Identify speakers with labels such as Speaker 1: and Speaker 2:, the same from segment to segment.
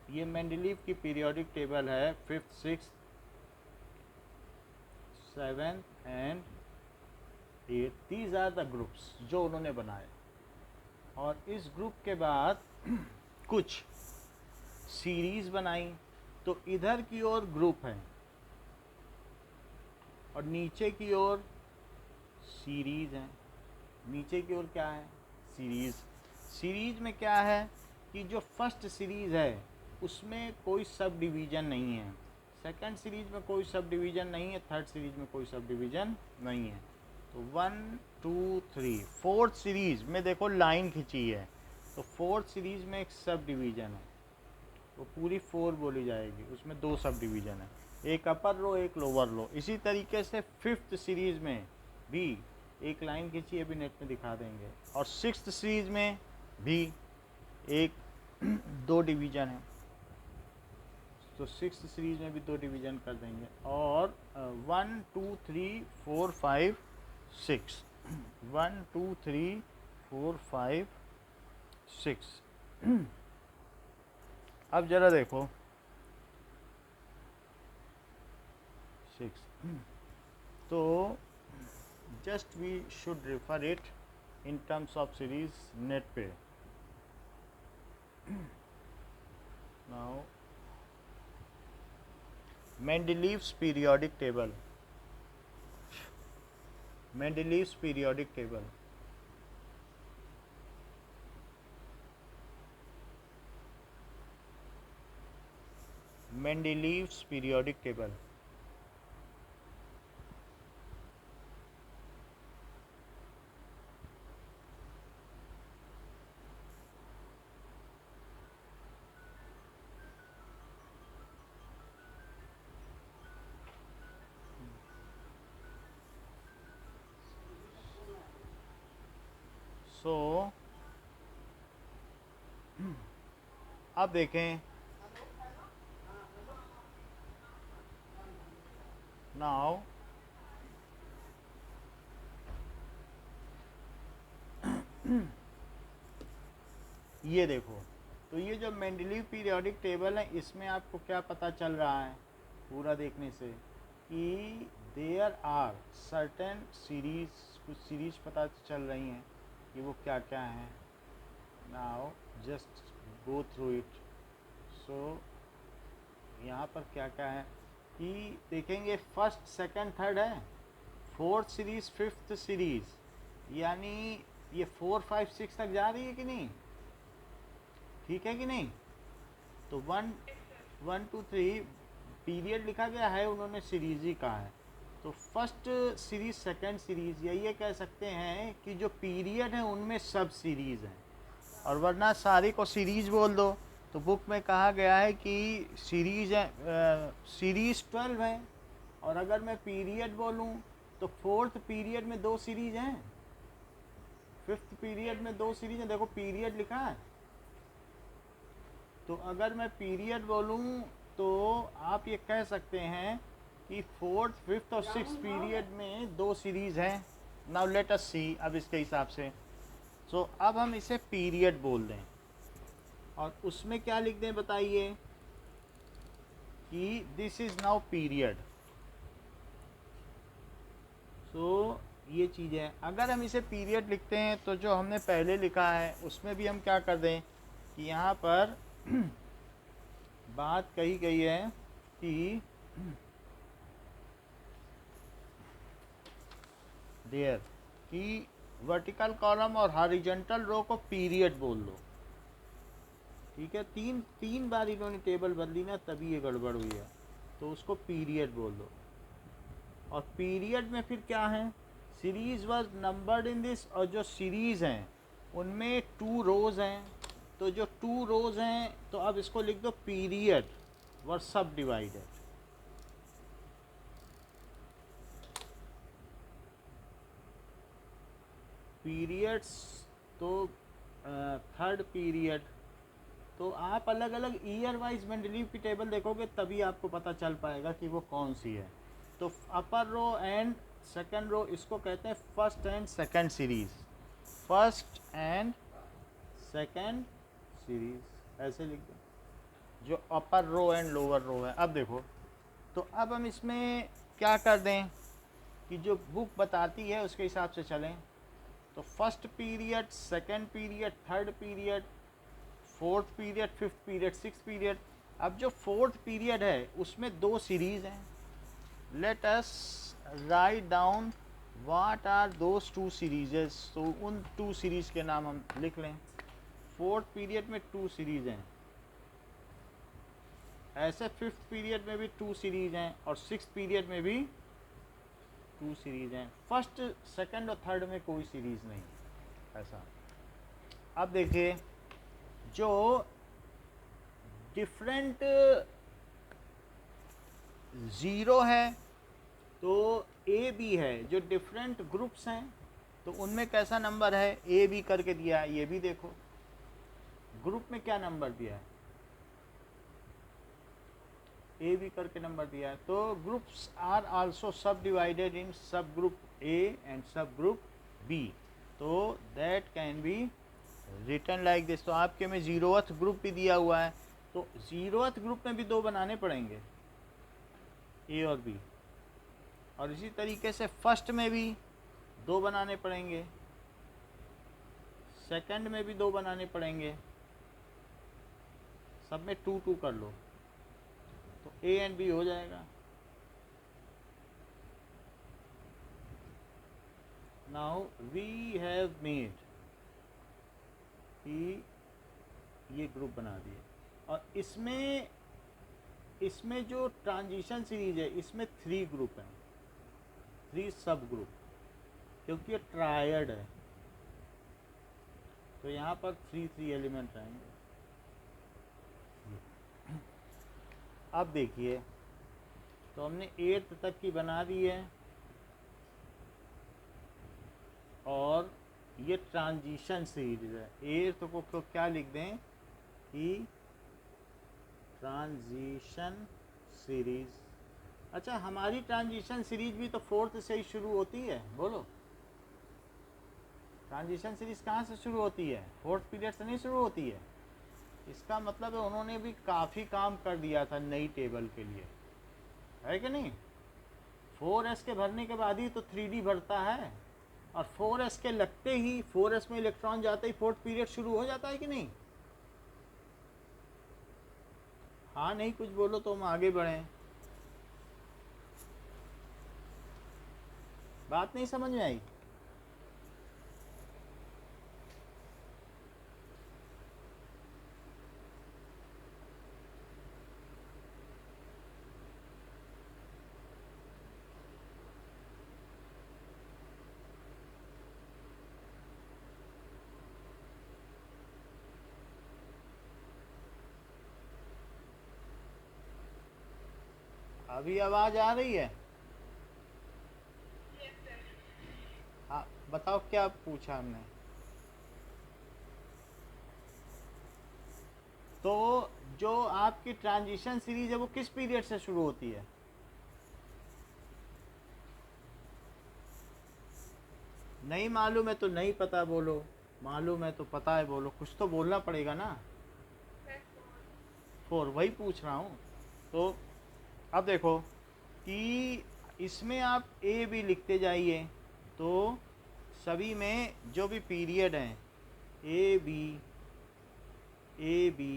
Speaker 1: ये मेंडलीव की periodic table है, 5th 6th 7th and 8th। These are the groups जो उन्होंने बनाए। और इस ग्रुप के बाद कुछ सीरीज बनाई। तो इधर की ओर ग्रुप है और नीचे की ओर सीरीज है। नीचे की ओर क्या है? सीरीज। सीरीज में क्या है कि जो फर्स्ट सीरीज है उसमें कोई सब डिवीज़न नहीं है, सेकंड सीरीज में कोई सब डिवीज़न नहीं है, थर्ड सीरीज में कोई सब डिवीज़न नहीं है। तो 1 2 3 फोर्थ सीरीज में देखो लाइन खिंची है, तो फोर्थ सीरीज में एक सब डिवीज़न है, तो पूरी 4 बोली जाएगी, उसमें 2 सब डिवीज़न है, एक अपर रो एक लोअर रो। इसी तरीके से फिफ्थ सीरीज में भी एक लाइन खींची, अभी नेट में दिखा देंगे। और सिक्स्थ सीरीज में भी एक 2 डिवीज़न है, तो सिक्स्थ सीरीज में भी 2 डिवीज़न कर देंगे। और 1 2 3 4 5 6 1 2 3 4 5 6। अब ज़रा देखो 6, तो just we should refer it in terms of series net पे। Now Mendeleev's periodic table, Mendeleev's periodic table. Mendeleev's periodic table. So अब देखें, नाउ ये देखो, तो ये जो मेंडलीव पीरियोडिक टेबल है इसमें आपको क्या पता चल रहा है पूरा देखने से कि देयर आर सर्टेन सीरीज, कुछ सीरीज पता चल रही हैं कि वो क्या क्या हैं। Now just go through it. So यहाँ पर क्या क्या है कि देखेंगे, फर्स्ट सेकंड थर्ड है, फोर्थ सीरीज फिफ्थ सीरीज, यानी ये 4 5 6 तक जा रही है कि नहीं? ठीक है कि नहीं? तो 1 1 2 3 पीरियड लिखा गया है, उन्होंने सीरीज ही कहा है। तो फर्स्ट सीरीज सेकंड सीरीज, या ये कह सकते हैं कि जो पीरियड है उनमें सब सीरीज हैं, और वरना सारी को सीरीज बोल दो। तो बुक में कहा गया है कि सीरीज है, सीरीज 12 है। और अगर मैं पीरियड बोलूँ तो फोर्थ पीरियड में 2 सीरीज हैं, फिफ्थ पीरियड में 2 सीरीज हैं, देखो पीरियड लिखा है। तो अगर मैं पीरियड बोलूँ तो आप ये कह सकते हैं कि फोर्थ फिफ्थ और सिक्स पीरियड में 2 सीरीज हैं। नाउ लेट अस सी अब इसके हिसाब से। सो अब हम इसे पीरियड बोल दें और उसमें क्या लिख दें बताइए कि दिस इज़ नाउ पीरियड। सो ये चीज़ें, अगर हम इसे पीरियड लिखते हैं तो जो हमने पहले लिखा है उसमें भी हम क्या कर दें कि यहाँ पर बात कही गई है कि देयर कि वर्टिकल कॉलम और हॉरिजॉन्टल रो को पीरियड बोल दो। ठीक है, तीन बार इन्होंने टेबल बदली ना, तभी ये गड़बड़ हुई है, तो उसको पीरियड बोल दो। और पीरियड में फिर क्या है, series was numbered in this, और जो सीरीज हैं उनमें 2 रोज हैं, तो जो 2 रोज हैं तो अब इसको लिख दो पीरियड वर सब डिवाइडेड। पीरियड्स, तो थर्ड पीरियड, तो आप अलग अलग ईयर वाइज मेंडलीव की टेबल देखोगे तभी आपको पता चल पाएगा कि वो कौन सी है। तो अपर रो एंड सेकंड रो, इसको कहते हैं first and second series, first and second series, ऐसे लिख दो। जो अपर रो एंड लोअर रो है। अब देखो, तो अब हम इसमें क्या कर दें कि जो बुक बताती है उसके हिसाब से चलें। तो first period, second period, third period, fourth period, fifth period, six period. अब जो फोर्थ पीरियड है उसमें 2 सीरीज़ हैं। Let us write down what are those 2 series. तो उन 2 सीरीज़ के नाम हम लिख लें। फोर्थ पीरियड में 2 सीरीज़ हैं, ऐसे फिफ्थ पीरियड में भी 2 सीरीज़ हैं और सिक्स पीरियड में भी 2 सीरीज़ हैं। फर्स्ट, सेकंड और थर्ड में कोई सीरीज़ नहीं ऐसा। अब देखिए, जो डिफरेंट ज़ीरो है तो ए बी है, जो डिफरेंट ग्रुप्स हैं तो उनमें कैसा नंबर है, ए बी करके दिया है। ये भी देखो ग्रुप में क्या नंबर दिया है, ए बी करके नंबर दिया है। तो ग्रुप्स आर आल्सो सब डिवाइडेड इन सब ग्रुप ए एंड सब ग्रुप बी। तो that can be return like this. तो आपके में 0th ग्रुप भी दिया हुआ है, तो 0th ग्रुप में भी 2 बनाने पड़ेंगे, ए और बी। और इसी तरीके से फर्स्ट में भी 2 बनाने पड़ेंगे, सेकंड में भी 2 बनाने पड़ेंगे, सब में 2 2 कर लो तो ए एंड बी हो जाएगा। नाउ वी हैव मेड कि ये ग्रुप बना दिए। और इसमें जो ट्रांजिशन सीरीज है इसमें 3 ग्रुप हैं, 3 सब ग्रुप, क्योंकि ये ट्रायड है तो यहाँ पर 3 3 एलिमेंट रहेंगे। अब देखिए, तो हमने 8th तक की बना दी है और ये ट्रांजिशन सीरीज है। 8th को क्या लिख दें कि ट्रांजिशन सीरीज। अच्छा, हमारी ट्रांजिशन सीरीज भी तो 4th से ही शुरू होती है। बोलो, ट्रांजिशन सीरीज कहाँ से शुरू होती है, 4th पीरियड से नहीं शुरू होती है। इसका मतलब है उन्होंने भी काफ़ी काम कर दिया था नई टेबल के लिए, है कि नहीं। 4s के भरने के बाद ही तो 3D भरता है, और 4s के लगते ही 4s में इलेक्ट्रॉन जाते ही 4th पीरियड शुरू हो जाता है कि नहीं। हाँ नहीं कुछ बोलो तो हम आगे बढ़ें। बात नहीं समझ में आई। अभी आवाज आ रही है। हाँ बताओ क्या पूछा हमने। तो जो आपकी ट्रांजिशन सीरीज है वो किस पीरियड से शुरू होती है। नहीं मालूम है तो नहीं पता बोलो, मालूम है तो पता है बोलो, कुछ तो बोलना पड़ेगा ना। 4, वही पूछ रहा हूँ। तो अब देखो कि इसमें आप ए बी लिखते जाइए, तो सभी में जो भी पीरियड हैं A B A B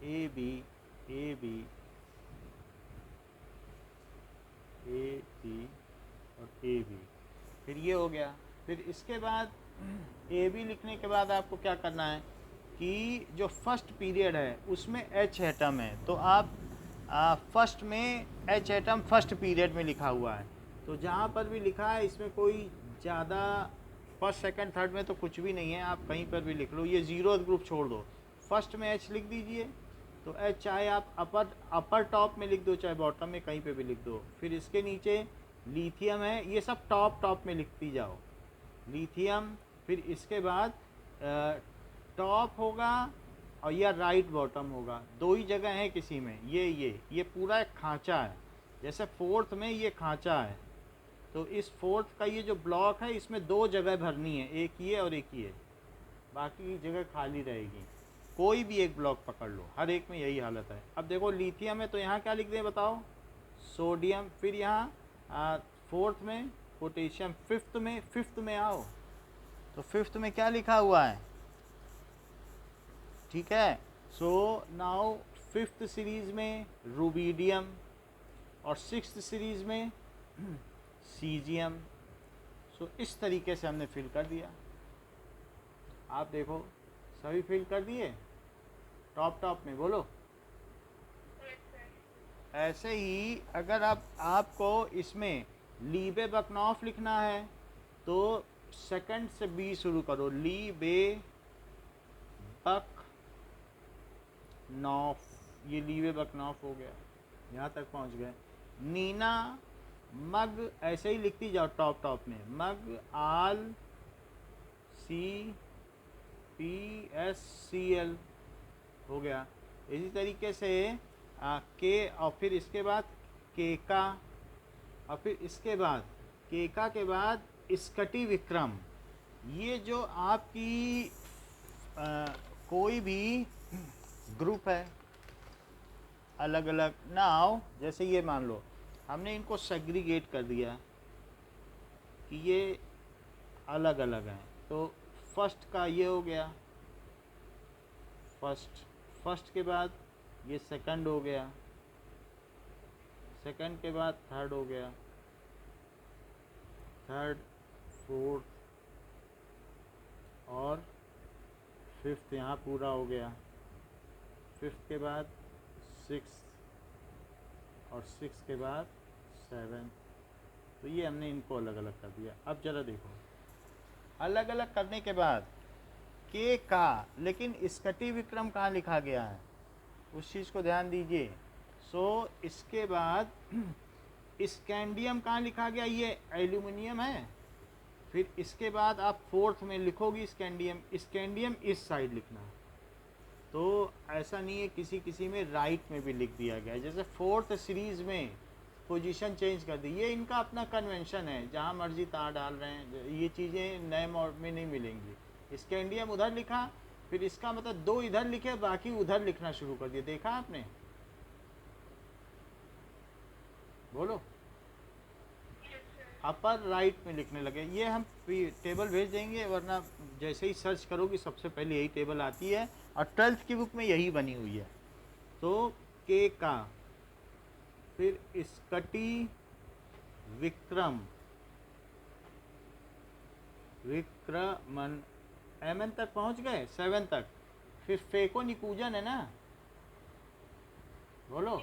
Speaker 1: A B A B A B और ए बी, फिर ये हो गया। फिर इसके बाद ए बी लिखने के बाद आपको क्या करना है कि जो फर्स्ट पीरियड है उसमें एच एटम है, तो आप फर्स्ट में एच एटम फर्स्ट पीरियड में लिखा हुआ है। तो जहाँ पर भी लिखा है इसमें कोई ज़्यादा फर्स्ट सेकंड थर्ड में तो कुछ भी नहीं है, आप कहीं पर भी लिख लो। ये 0th ग्रुप छोड़ दो, फर्स्ट में एच लिख दीजिए। तो एच चाहे आप अपर टॉप में लिख दो चाहे बॉटम में, कहीं पे भी लिख दो। फिर इसके नीचे लिथियम है, ये सब टॉप में लिखती जाओ, लिथियम। फिर इसके बाद टॉप होगा और या राइट बॉटम होगा, 2 ही जगह है किसी में। ये पूरा एक खांचा है, जैसे 4th में ये खांचा है, तो इस 4th का ये जो ब्लॉक है इसमें 2 जगह भरनी है, एक ये और एक ये, बाकी की जगह खाली रहेगी। कोई भी एक ब्लॉक पकड़ लो, हर एक में यही हालत है। अब देखो लिथियम है तो यहाँ क्या लिख दें बताओ, सोडियम, फिर यहाँ फोर्थ में पोटेशियम, फिफ्थ में आओ तो फिफ्थ में क्या लिखा हुआ है, ठीक है। सो नाउ फिफ्थ सीरीज में रूबीडियम और सिक्स्थ सीरीज में सीजियम। सो इस तरीके से हमने फिल कर दिया। आप देखो सभी फिल कर दिए टॉप में, बोलो। ऐसे ही अगर आपको इसमें लीबे बकनॉफ लिखना है तो सेकंड से बी शुरू करो, लीबे बकनॉफ, ये लीबे बकनॉफ हो गया, यहाँ तक पहुँच गए। नीना मग, ऐसे ही लिखती जाओ टॉप में, मग आल CPSCl हो गया। इसी तरीके से के, और फिर इसके बाद केका, और फिर इसके बाद केका के बाद स्कटी विक्रम। ये जो आपकी कोई भी ग्रुप है अलग अलग नाउ, जैसे ये मान लो हमने इनको सेग्रीगेट कर दिया कि ये अलग अलग हैं, तो फर्स्ट का ये हो गया, फर्स्ट के बाद ये सेकंड हो गया, सेकंड के बाद थर्ड हो गया, थर्ड, फोर्थ और फिफ्थ यहाँ पूरा हो गया, फिफ्थ के बाद सिक्स और सिक्स के बाद सेवन। तो ये हमने इनको अलग अलग कर दिया। अब जरा देखो अलग अलग करने के बाद के का, लेकिन स्कटी विक्रम कहाँ लिखा गया है उस चीज़ को ध्यान दीजिए। सो इसके बाद स्कैंडियम कहाँ लिखा गया, ये एल्यूमिनियम है। फिर इसके बाद आप फोर्थ में लिखोगी स्कैंडियम इस साइड लिखना। तो ऐसा नहीं है, किसी में राइट में भी लिख दिया गया है। जैसे फोर्थ सीरीज़ में पोजीशन चेंज कर दी, ये इनका अपना कन्वेंशन है, जहाँ मर्जी तार डाल रहे हैं, ये चीज़ें नए मॉड में नहीं मिलेंगी। स्कैंडियम उधर लिखा, फिर इसका मतलब दो इधर लिखे, बाकी उधर लिखना शुरू कर दिया। देखा आपने, बोलो। अपर राइट में लिखने लगे। ये हम टेबल भेज देंगे, वरना जैसे ही सर्च करोगी सबसे पहले यही टेबल आती है, और 12th की बुक में यही बनी हुई है। तो के का, फिर स्कटी विक्रमन, एमएन तक पहुंच गए, 7 तक। फिर फेको निकूजन है ना, बोलो।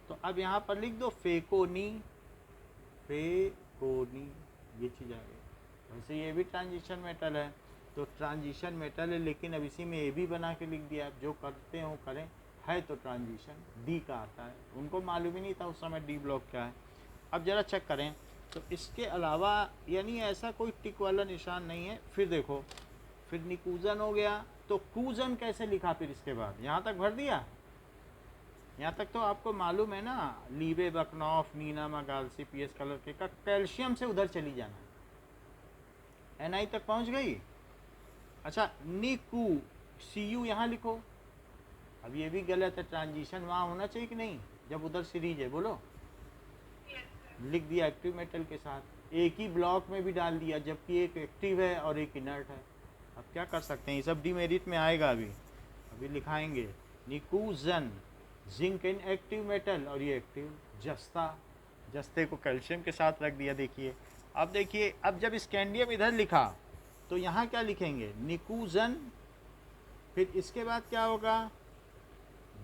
Speaker 1: तो अब यहाँ पर लिख दो फेकोनी, ये चीज़ आ गई। वैसे ये भी ट्रांजिशन मेटल है, तो ट्रांजिशन मेटल है, लेकिन अब इसी में ये भी बना के लिख दिया। जो करते हो करें, है तो ट्रांजिशन डी का आता है। उनको मालूम ही नहीं था उस समय डी ब्लॉक क्या है। अब ज़रा चेक करें, तो इसके अलावा यानी ऐसा कोई टिक वाला निशान नहीं है। फिर देखो, फिर निकूजन हो गया, तो कूजन कैसे लिखा, फिर इसके बाद यहाँ तक भर दिया। यहाँ तक तो आपको मालूम है ना, लीबे बकनॉफ, नीना मगालसी, पीएस कलर के का कैल्शियम से उधर चली जाना, एनआई तक पहुँच गई। अच्छा, निकू, सीयू यहाँ लिखो। अब ये भी गलत है, ट्रांजिशन वहाँ होना चाहिए कि नहीं, जब उधर सीरीज है, बोलो। लिख दिया एक्टिव मेटल के साथ, एक ही ब्लॉक में भी डाल दिया, जबकि एक एक्टिव है और एक इनर्ट है। अब क्या कर सकते हैं, ये सब डीमेरिट में आएगा। अभी लिखाएंगे निकूजन, जिंक इन एक्टिव मेटल, और ये एक्टिव जस्ते को कैल्शियम के साथ रख दिया। देखिए, अब देखिए, अब जब स्कैंडियम इधर लिखा तो यहाँ क्या लिखेंगे, निकूजन। फिर इसके बाद क्या होगा,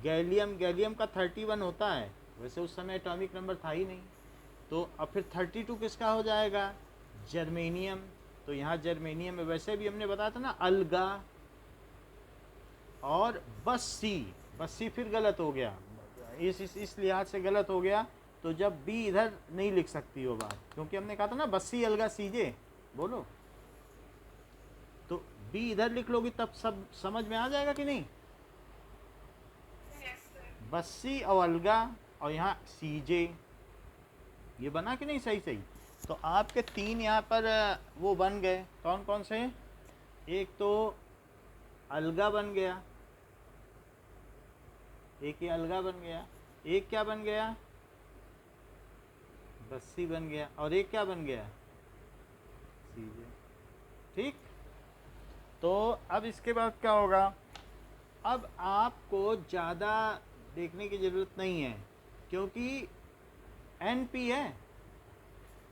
Speaker 1: गैलियम का 31 होता है, वैसे उस समय एटॉमिक नंबर था ही नहीं। तो अब फिर 32 किसका हो जाएगा, जर्मेनियम। तो यहाँ जर्मेनियम में वैसे भी हमने बताया था ना, अलगा। और बस्सी फिर गलत हो गया, इस लिहाज से गलत हो गया। तो जब बी इधर नहीं लिख सकती वो बात, क्योंकि हमने कहा था ना बस्सी अलगा सीजे, बोलो। तो बी इधर लिख लोगी तब सब समझ में आ जाएगा कि नहीं। बस्सी और अलगा, और यहाँ सीजे, ये बना कि नहीं सही। तो आपके 3 यहाँ पर वो बन गए, कौन कौन से, एक तो अलगा बन गया, एक ये अलगा बन गया, एक क्या बन गया, बस्सी बन गया, और एक क्या बन गया, सीजे। ठीक, तो अब इसके बाद क्या होगा, अब आपको ज़्यादा देखने की ज़रूरत नहीं है क्योंकि एन पी है,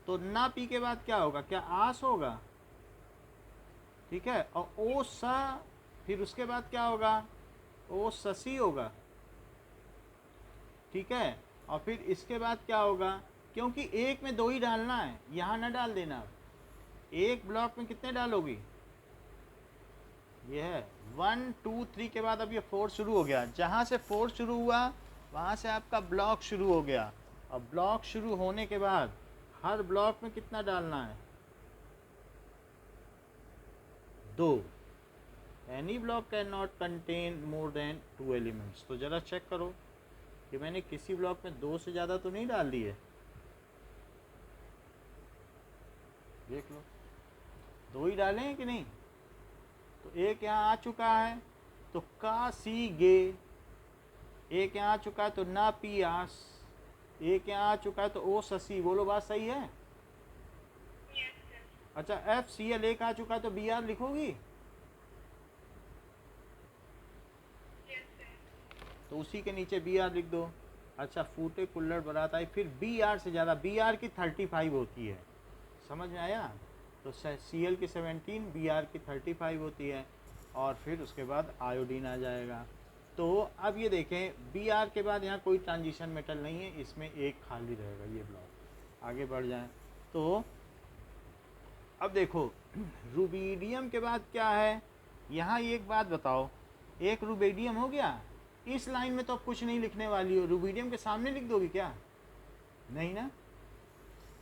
Speaker 1: तो ना पी के बाद क्या होगा, क्या आस होगा, ठीक है, और ओ सा, फिर उसके बाद क्या होगा, ओ ससी होगा, ठीक है, और फिर इसके बाद क्या होगा, क्योंकि एक में दो ही डालना है, यहाँ ना डाल देना, एक ब्लॉक में कितने डालोगी, ये है 1 2 3 के बाद अब ये 4 शुरू हो गया, जहाँ से 4 शुरू हुआ वहाँ से आपका ब्लॉक शुरू हो गया, और ब्लॉक शुरू होने के बाद हर ब्लॉक में कितना डालना है, 2। Any block can not contain more than 2 elements. तो ज़रा चेक करो कि मैंने किसी ब्लॉक में 2 से ज़्यादा तो नहीं डाल दिए, देख लो 2 ही डाले हैं कि नहीं, तो एक यहाँ आ चुका है तो का सी गे, एक यहाँ आ चुका है तो ना पी आस, एक यहाँ आ चुका है तो ओ ससी, बोलो बात सही है। अच्छा एफ सी एल एक आ चुका है तो बी आर लिखोगी, तो उसी के नीचे बी आर लिख दो। अच्छा फूटे कुल्लड़ बरात आई, फिर बी आर से ज़्यादा, बी आर की 35 होती है, समझ में आया, तो सी एल की 17, बी आर की 35 होती है, और फिर उसके बाद आयोडीन आ जाएगा। तो अब ये देखें बी आर के बाद यहाँ कोई ट्रांजिशन मेटल नहीं है, इसमें एक खाली रहेगा ये ब्लॉक। आगे बढ़ जाएं तो अब देखो रुबीडियम के बाद क्या है, यहाँ एक बात बताओ, एक रुबीडियम हो गया, इस लाइन में तो अब कुछ नहीं लिखने वाली हो, रुबीडियम के सामने लिख दोगी क्या, नहीं ना।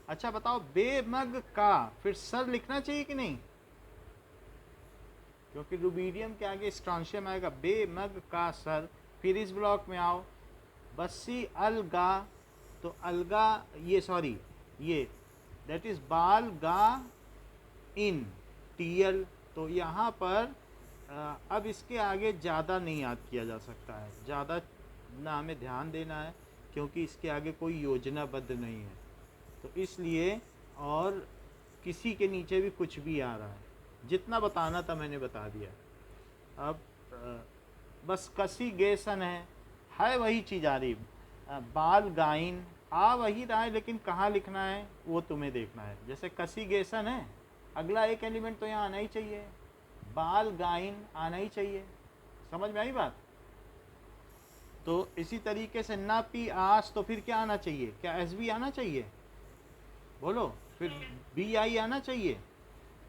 Speaker 1: अच्छा बताओ बेमग का फिर सर लिखना चाहिए कि नहीं, क्योंकि रुबीडियम के आगे स्ट्रॉन्शियम आएगा, बेमग का सर, फिर इस ब्लॉक में आओ, बस्सी अलगा, तो अलगा ये सॉरी ये दैट इज बाल गा इन टीएल, तो यहाँ पर अब इसके आगे ज़्यादा नहीं याद किया जा सकता है, ज़्यादा ना हमें ध्यान देना है क्योंकि इसके आगे कोई योजनाबद्ध नहीं है, तो इसलिए, और किसी के नीचे भी कुछ भी आ रहा है, जितना बताना था मैंने बता दिया। अब बस कसी गेसन है वही चीज़ आ रही, बाल गाइन आ वही रहा है, लेकिन कहाँ लिखना है वो तुम्हें देखना है। जैसे कसी गेसन है, अगला एक एलिमेंट तो यहाँ आना ही चाहिए, बाल गाइन आना ही चाहिए, समझ में आई बात। तो इसी तरीके से ना पी आस, तो फिर क्या आना चाहिए, क्या एस बी आना चाहिए, बोलो, फिर बी आई आना चाहिए,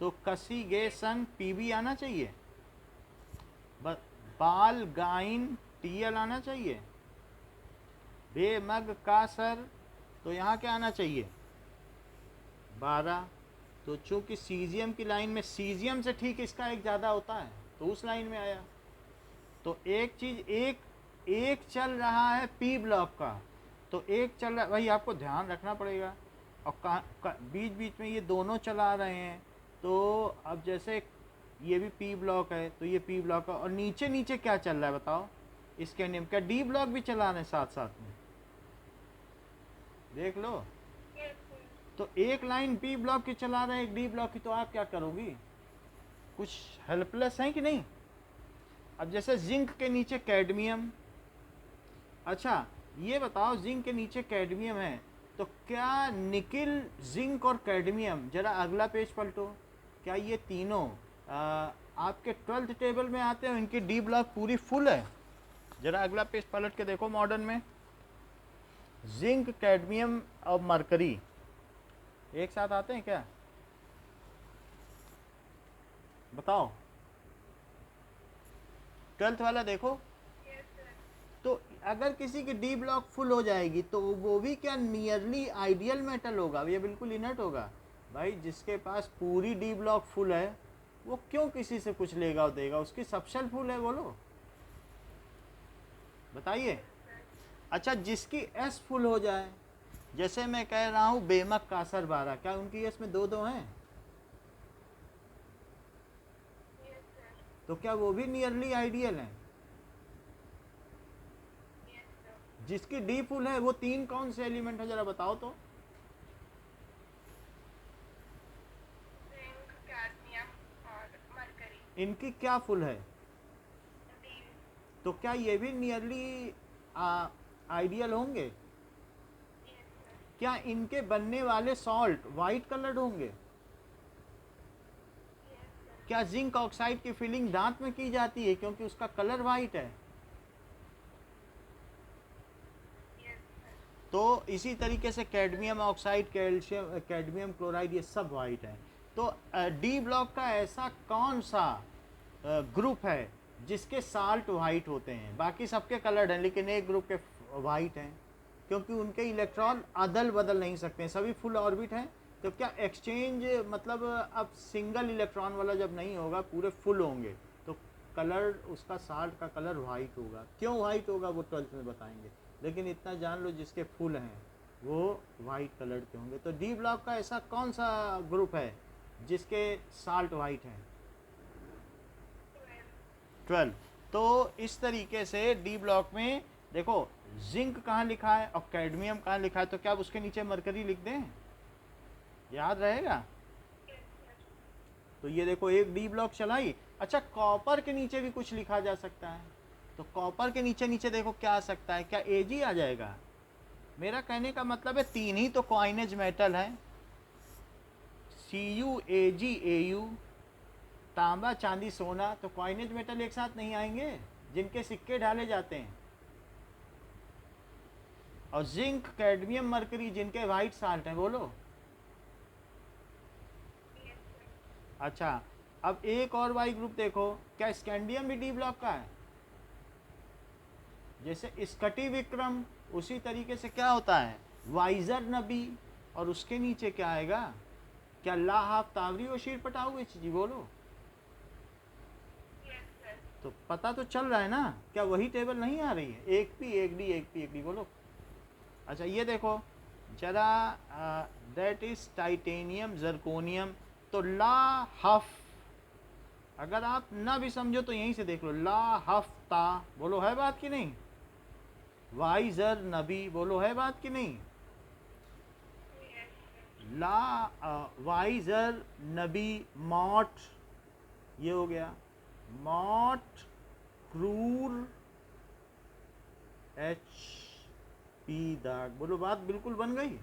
Speaker 1: तो कसी गे सन पी बी आना चाहिए, बाल गाइन टी एल आना चाहिए, बेमग का सर, तो यहाँ क्या आना चाहिए 12, तो चूंकि सीजियम की लाइन में सीजियम से ठीक इसका एक ज़्यादा होता है तो उस लाइन में आया। तो एक चीज़ एक चल रहा है पी ब्लॉक का, तो एक चल रहा है, भाई आपको ध्यान रखना पड़ेगा, और बीच बीच में ये दोनों चला रहे हैं, तो अब जैसे ये भी पी ब्लॉक है तो ये पी ब्लॉक है, और नीचे नीचे क्या चल रहा है बताओ, इसके नियम क्या डी ब्लॉक भी चला रहे हैं साथ साथ में, देख लो। तो एक लाइन बी ब्लॉक की चला रहे हैं, एक डी ब्लॉक की, तो आप क्या करोगी, कुछ हेल्पलेस हैं कि नहीं। अब जैसे जिंक के नीचे कैडमियम, अच्छा ये बताओ जिंक के नीचे कैडमियम है, तो क्या निकिल जिंक और कैडमियम, जरा अगला पेज पलटो, क्या ये तीनों आपके 12th टेबल में आते हैं, इनकी डी ब्लॉक पूरी फुल है, जरा अगला पेज पलट के देखो मॉडर्न में, जिंक कैडमियम और मरकरी एक साथ आते हैं क्या, बताओ 12th वाला देखो। तो अगर किसी की डी ब्लॉक फुल हो जाएगी तो वो भी क्या नियरली आइडियल मेटल होगा, ये बिल्कुल इनर्ट होगा। भाई जिसके पास पूरी डी ब्लॉक फुल है वो क्यों किसी से कुछ लेगा और देगा, उसकी सबशेल फुल है, बोलो बताइए। अच्छा जिसकी एस फुल हो जाए, जैसे मैं कह रहा हूँ बेमक कासर 12, क्या उनकी एस में दो हैं, तो क्या वो भी नियरली आइडियल हैं, जिसकी डी फुल है वो 3 कौन से एलिमेंट है, जरा बताओ तो।
Speaker 2: जिंक, कैडमियम और मरकरी।
Speaker 1: इनकी क्या फुल है?
Speaker 2: डी।
Speaker 1: तो क्या ये भी नियरली आइडियल होंगे?
Speaker 2: Yes sir.
Speaker 1: क्या इनके बनने वाले सॉल्ट वाइट कलर्ड होंगे?
Speaker 2: Yes sir.
Speaker 1: क्या जिंक ऑक्साइड की फिलिंग दांत में की जाती है क्योंकि उसका कलर वाइट है?
Speaker 2: Yes sir.
Speaker 1: तो इसी तरीके से cadmium oxide, calcium, cadmium chloride, ये सब वाइट है। तो डी ब्लॉक का ऐसा कौन सा ग्रुप है जिसके साल्ट वाइट होते हैं? बाकी सबके कलर्ड हैं लेकिन एक ग्रुप के वाइट हैं क्योंकि उनके इलेक्ट्रॉन अदल बदल नहीं सकते हैं, सभी फुल ऑर्बिट हैं। तो क्या एक्सचेंज, मतलब अब सिंगल इलेक्ट्रॉन वाला जब नहीं होगा, पूरे फुल होंगे, तो कलर उसका साल्ट का कलर वाइट होगा। क्यों वाइट होगा वो 12th में बताएंगे, लेकिन इतना जान लो जिसके फुल हैं वो वाइट कलर के होंगे। तो डी ब्लॉक का ऐसा कौन सा ग्रुप है जिसके साल्ट वाइट हैं? 12। तो इस तरीके से डी ब्लॉक में देखो, जिंक कहाँ लिखा है और कैडमियम कहाँ लिखा है, तो क्या उसके नीचे मरकरी लिख दें? याद रहेगा? तो ये देखो एक डी ब्लॉक चलाई। अच्छा, कॉपर के नीचे भी कुछ लिखा जा सकता है, तो कॉपर के नीचे नीचे देखो क्या आ सकता है, क्या एजी आ जाएगा? मेरा कहने का मतलब है 3 ही तो कॉइनेज मेटल है, CU AG AU, तांबा चांदी सोना, तो कॉइनेज मेटल एक साथ नहीं आएंगे जिनके सिक्के डाले जाते हैं। और जिंक, कैडमियम, मरकरी जिनके वाइट साल्ट हैं, बोलो। अच्छा, अब एक और वाई ग्रुप देखो, क्या स्कैंडियम भी डी ब्लॉक का है? जैसे स्कटी विक्रम, उसी तरीके से क्या होता है, वाइजर नबी, और उसके नीचे क्या आएगा, क्या लाहाफ तावरी और शीर पटाओगे जी, बोलो।
Speaker 2: Yes sir.
Speaker 1: तो पता तो चल रहा है ना, क्या वही टेबल नहीं आ रही है, एक पी एक डी एक पी एक डी, बोलो। अच्छा ये देखो जरा, दैट इज टाइटेनियम जर्कोनियम। तो ला हफ, अगर आप ना भी समझो तो यहीं से देख लो, ला हफ्ता, बोलो है बात की नहीं? वाइजर नबी, बोलो है बात की नहीं? ला वाइजर नबी मॉट, ये हो गया मॉट क्रूर एच पी दाग, बोलो बात बिल्कुल बन गई।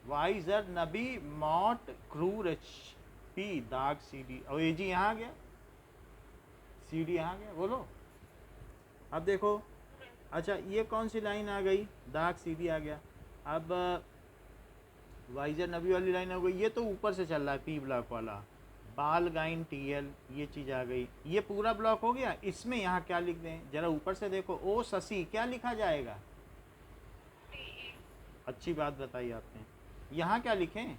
Speaker 1: वाइजर नबी मॉट क्रूर एच पी दाग सी डी, और ए जी यहाँ आ गया, सी डी यहाँ गया, बोलो। अब देखो, अच्छा ये कौन सी लाइन आ गई, दाग सी डी आ गया। अब वाइजर नबी वाली लाइन हो गई, ये तो ऊपर से चल रहा है पी ब्लॉक वाला, बाल गाइन टीएल, ये चीज़ आ गई, ये पूरा ब्लॉक हो गया। इसमें यहाँ क्या लिख दें, जरा ऊपर से देखो, ओ शशि, क्या लिखा जाएगा? अच्छी बात बताई आपने, यहाँ क्या लिखें?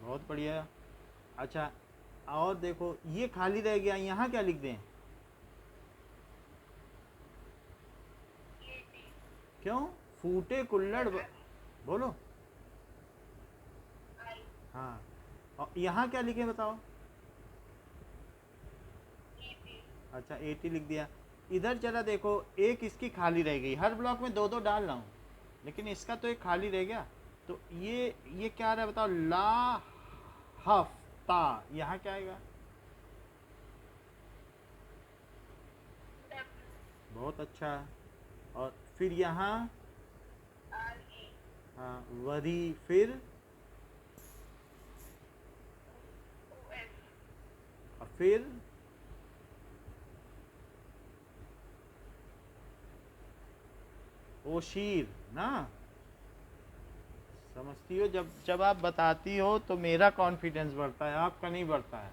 Speaker 1: बहुत बढ़िया। अच्छा और देखो ये खाली रह गया, यहाँ क्या लिख दें? क्यों? फूटे कुल्लड़ बोलो। हाँ, और यहाँ क्या लिखें बताओ? अच्छा 80 लिख दिया। इधर जरा देखो, एक इसकी खाली रह गई, हर ब्लॉक में दो दो डाल रहा हूँ लेकिन इसका तो एक खाली रह गया। तो ये क्या आ रहा है बताओ, ला हफ्ता, यहाँ क्या आएगा? बहुत अच्छा। और फिर यहाँ हाँ वरी, फिर और फिर ओशीर ना, समझती हो? जब जब आप बताती हो तो मेरा कॉन्फिडेंस बढ़ता है, आपका नहीं बढ़ता है।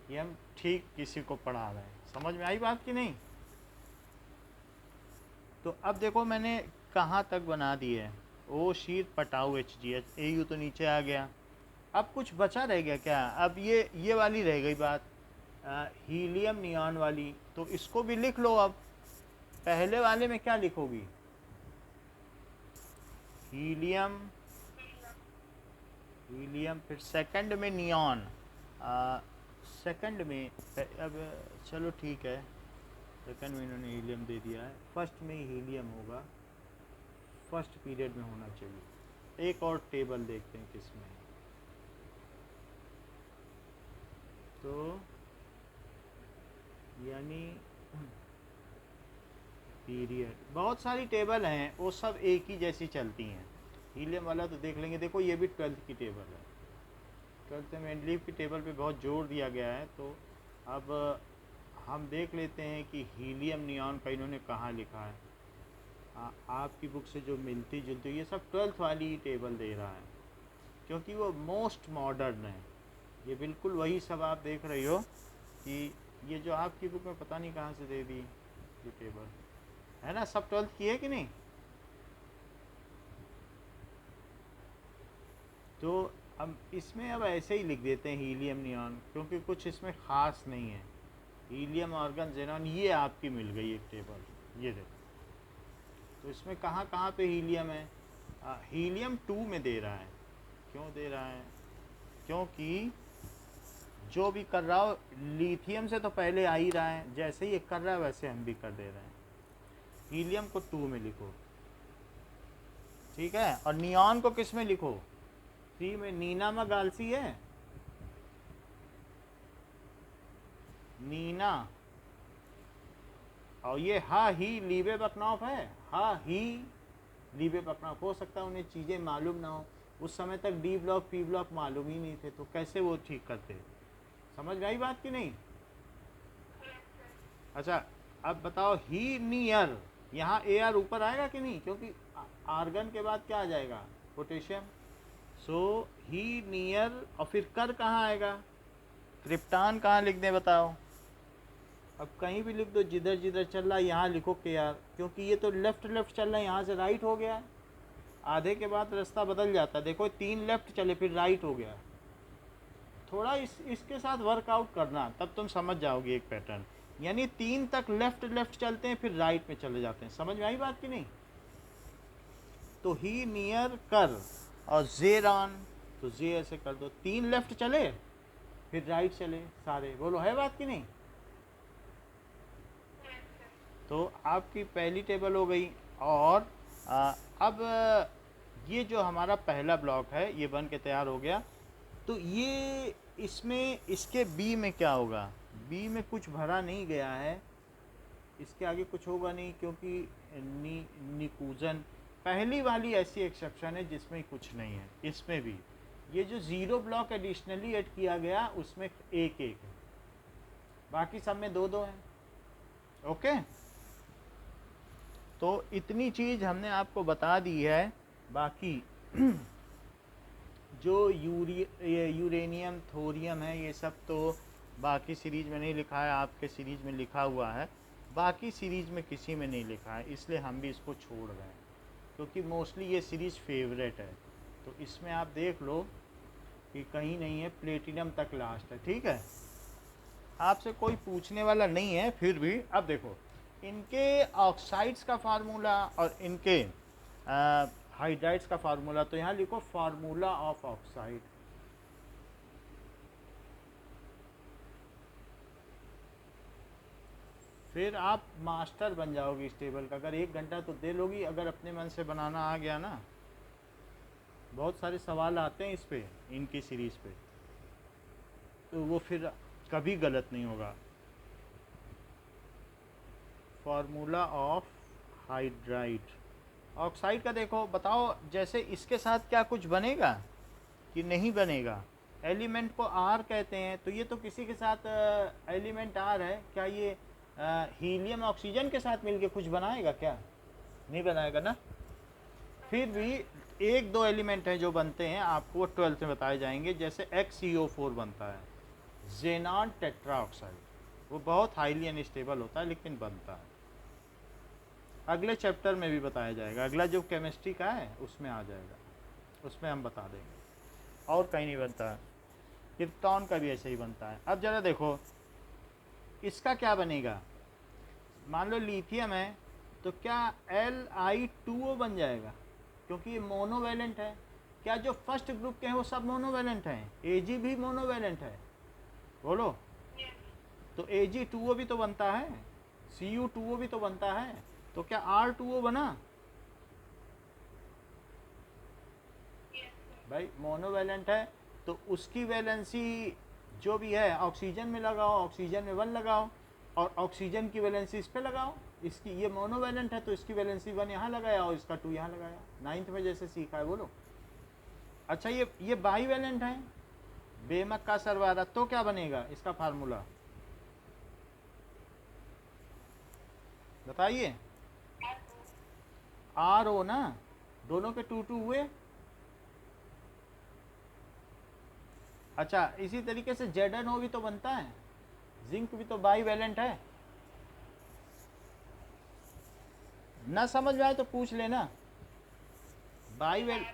Speaker 1: ये हम ठीक किसी को पढ़ा रहे हैं, समझ में आई बात कि नहीं? तो अब देखो मैंने कहाँ तक बना दी है, ओ शीर पटाऊ H G H A U तो नीचे आ गया। अब कुछ बचा रह गया क्या? अब ये वाली रह गई बात, हीलियम नियॉन वाली, तो इसको भी लिख लो। अब पहले वाले में क्या लिखोगी? हीलियम, हीलियम, फिर सेकंड में नियॉन, सेकंड में अब चलो ठीक है, सेकंड में इन्होंने हीलियम दे दिया है, फर्स्ट में ही हीलियम होगा, फर्स्ट पीरियड में होना चाहिए। एक और टेबल देखते हैं किसमें है। तो यानी पीरियड, बहुत सारी टेबल हैं, वो सब एक ही जैसी चलती हैं। हीलियम वाला तो देख लेंगे। देखो ये भी 12th की टेबल है, 12th में मेंडलीव की टेबल पे बहुत जोर दिया गया है। तो अब हम देख लेते हैं कि हीलियम नियॉन का इन्होंने कहाँ लिखा है। आपकी बुक से जो मिलती जुलती, ये सब 12th वाली ही टेबल दे रहा है, क्योंकि वो मोस्ट मॉडर्न है। ये बिल्कुल वही सब आप देख रही हो कि ये जो आपकी बुक में पता नहीं कहाँ से दे दी ये टेबल, है ना, सब 12th की है कि नहीं। तो अब इसमें अब ऐसे ही लिख देते हैं हीलियम नियॉन, क्योंकि कुछ इसमें ख़ास नहीं है। हीलियम आर्गन जेनॉन, ये आपकी मिल गई एक टेबल, ये देखो। तो इसमें कहाँ कहाँ पे हीलियम है, हीलियम 2 में दे रहा है। क्यों दे रहा है, क्योंकि जो भी कर रहा हो लिथियम से तो पहले आ ही रहा है, जैसे ही ये कर रहा है वैसे हम भी कर दे रहे हैं। हीलियम को 2 में लिखो, ठीक है। और नियॉन को किस में लिखो, 3 में। नीना में गालसी है, नीना। और ये हा ही लीबे बकनॉफ है, हा ही लीबे बकनॉफ। हो सकता है उन्हें चीज़ें मालूम ना हो, उस समय तक डी ब्लॉक पी ब्लॉक मालूम ही नहीं थे, तो कैसे वो ठीक करते। समझ गई बात कि नहीं। अच्छा अब बताओ ही नियर, यहाँ ए आर ऊपर आएगा कि नहीं, क्योंकि आर्गन के बाद क्या आ जाएगा, पोटेशियम। सो ही नियर, और फिर कर कहाँ आएगा, क्रिप्टान कहाँ लिख दें बताओ। अब कहीं भी लिख दो, जिधर जिधर चल रहा है यहाँ लिखो के आर, क्योंकि ये तो लेफ्ट लेफ्ट चल रहा है, यहाँ से राइट हो गया। आधे के बाद रास्ता बदल जाता है। देखो 3 लेफ्ट चले फिर राइट हो गया। थोड़ा इसके साथ वर्कआउट करना, तब तुम समझ जाओगे एक पैटर्न। यानी 3 तक लेफ्ट लेफ्ट चलते हैं, फिर राइट में चले जाते हैं। समझ में आई बात कि नहीं। तो ही नियर कर और जेरान, तो जे ऐसे कर दो, 3 लेफ्ट चले फिर राइट चले सारे। बोलो है बात कि नहीं। तो आपकी पहली टेबल हो गई। और अब ये जो हमारा पहला ब्लॉक है ये बन के तैयार हो गया। तो ये इसमें इसके बी में क्या होगा, बी में कुछ भरा नहीं गया है, इसके आगे कुछ होगा नहीं, क्योंकि निकूजन पहली वाली ऐसी एक्सेप्शन है जिसमें कुछ नहीं है। इसमें भी ये जो 0 ब्लॉक एडिशनली ऐड किया गया उसमें एक एक है, बाकी सब में 2 2 हैं। ओके, तो इतनी चीज़ हमने आपको बता दी है। बाकी जो यूरेनियम थोरियम है ये सब तो बाकी सीरीज़ में नहीं लिखा है, आपके सीरीज़ में लिखा हुआ है, बाकी सीरीज़ में किसी में नहीं लिखा है, इसलिए हम भी इसको छोड़ रहे हैं, क्योंकि मोस्टली ये सीरीज़ फेवरेट है। तो इसमें आप देख लो कि कहीं नहीं है, प्लेटिनम तक लास्ट है, ठीक है। आपसे कोई पूछने वाला नहीं है, फिर भी अब देखो इनके ऑक्साइड्स का फार्मूला और इनके हाइड्राइड्स का फार्मूला। तो यहाँ लिखो फार्मूला ऑफ ऑक्साइड। फिर आप मास्टर बन जाओगी इस टेबल का। अगर 1 घंटा तो दे लोगी, अगर अपने मन से बनाना आ गया ना। बहुत सारे सवाल आते हैं इस पे, इनकी सीरीज़ पे, तो वो फिर कभी गलत नहीं होगा। फार्मूला ऑफ हाइड्राइड ऑक्साइड का देखो, बताओ जैसे इसके साथ क्या कुछ बनेगा कि नहीं बनेगा। एलिमेंट को आर कहते हैं, तो ये तो किसी के साथ एलिमेंट आर है, क्या ये हीलियम ऑक्सीजन के साथ मिलके कुछ बनाएगा क्या, नहीं बनाएगा ना। फिर भी 1-2 एलिमेंट हैं जो बनते हैं, आपको 12th में बताए जाएंगे। जैसे XeO4 बनता है, जेनॉन टेट्राऑक्साइड, वो बहुत हाईली अनस्टेबल होता है लेकिन बनता है। अगले चैप्टर में भी बताया जाएगा, अगला जो केमिस्ट्री का है उसमें आ जाएगा, उसमें हम बता देंगे। और कहीं नहीं बनता है। क्रिप्टॉन का भी ऐसे ही बनता है। अब ज़रा देखो इसका क्या बनेगा। मान लो लिथियम है तो क्या Li2O बन जाएगा, क्योंकि ये मोनोवैलेंट है। क्या जो फर्स्ट ग्रुप के हैं वो सब मोनोवैलेंट हैं, Ag भी मोनोवैलेंट है, बोलो। तो Ag2O भी तो बनता है। Cu2O भी तो बनता है, तो क्या R2O बना?
Speaker 2: Yes, sir.
Speaker 1: भाई मोनोवैलेंट है तो उसकी वैलेंसी जो भी है ऑक्सीजन में लगाओ, ऑक्सीजन में 1 लगाओ, और ऑक्सीजन की वैलेंसी इस पे लगाओ। इसकी ये मोनोवैलेंट है तो इसकी वैलेंसी 1 यहाँ लगाया और इसका 2 यहाँ लगाया। 9th में जैसे सीखा है, बोलो। अच्छा ये बाईवैलेंट है, बेमक का सरवारा, तो क्या बनेगा इसका फार्मूला बताइए? RO ना, दोनों के 2 हुए। अच्छा इसी तरीके से ZnO भी तो बनता है, जिंक भी तो बाईवैलेंट है ना। समझ में आए तो पूछ लेना। बाईवैल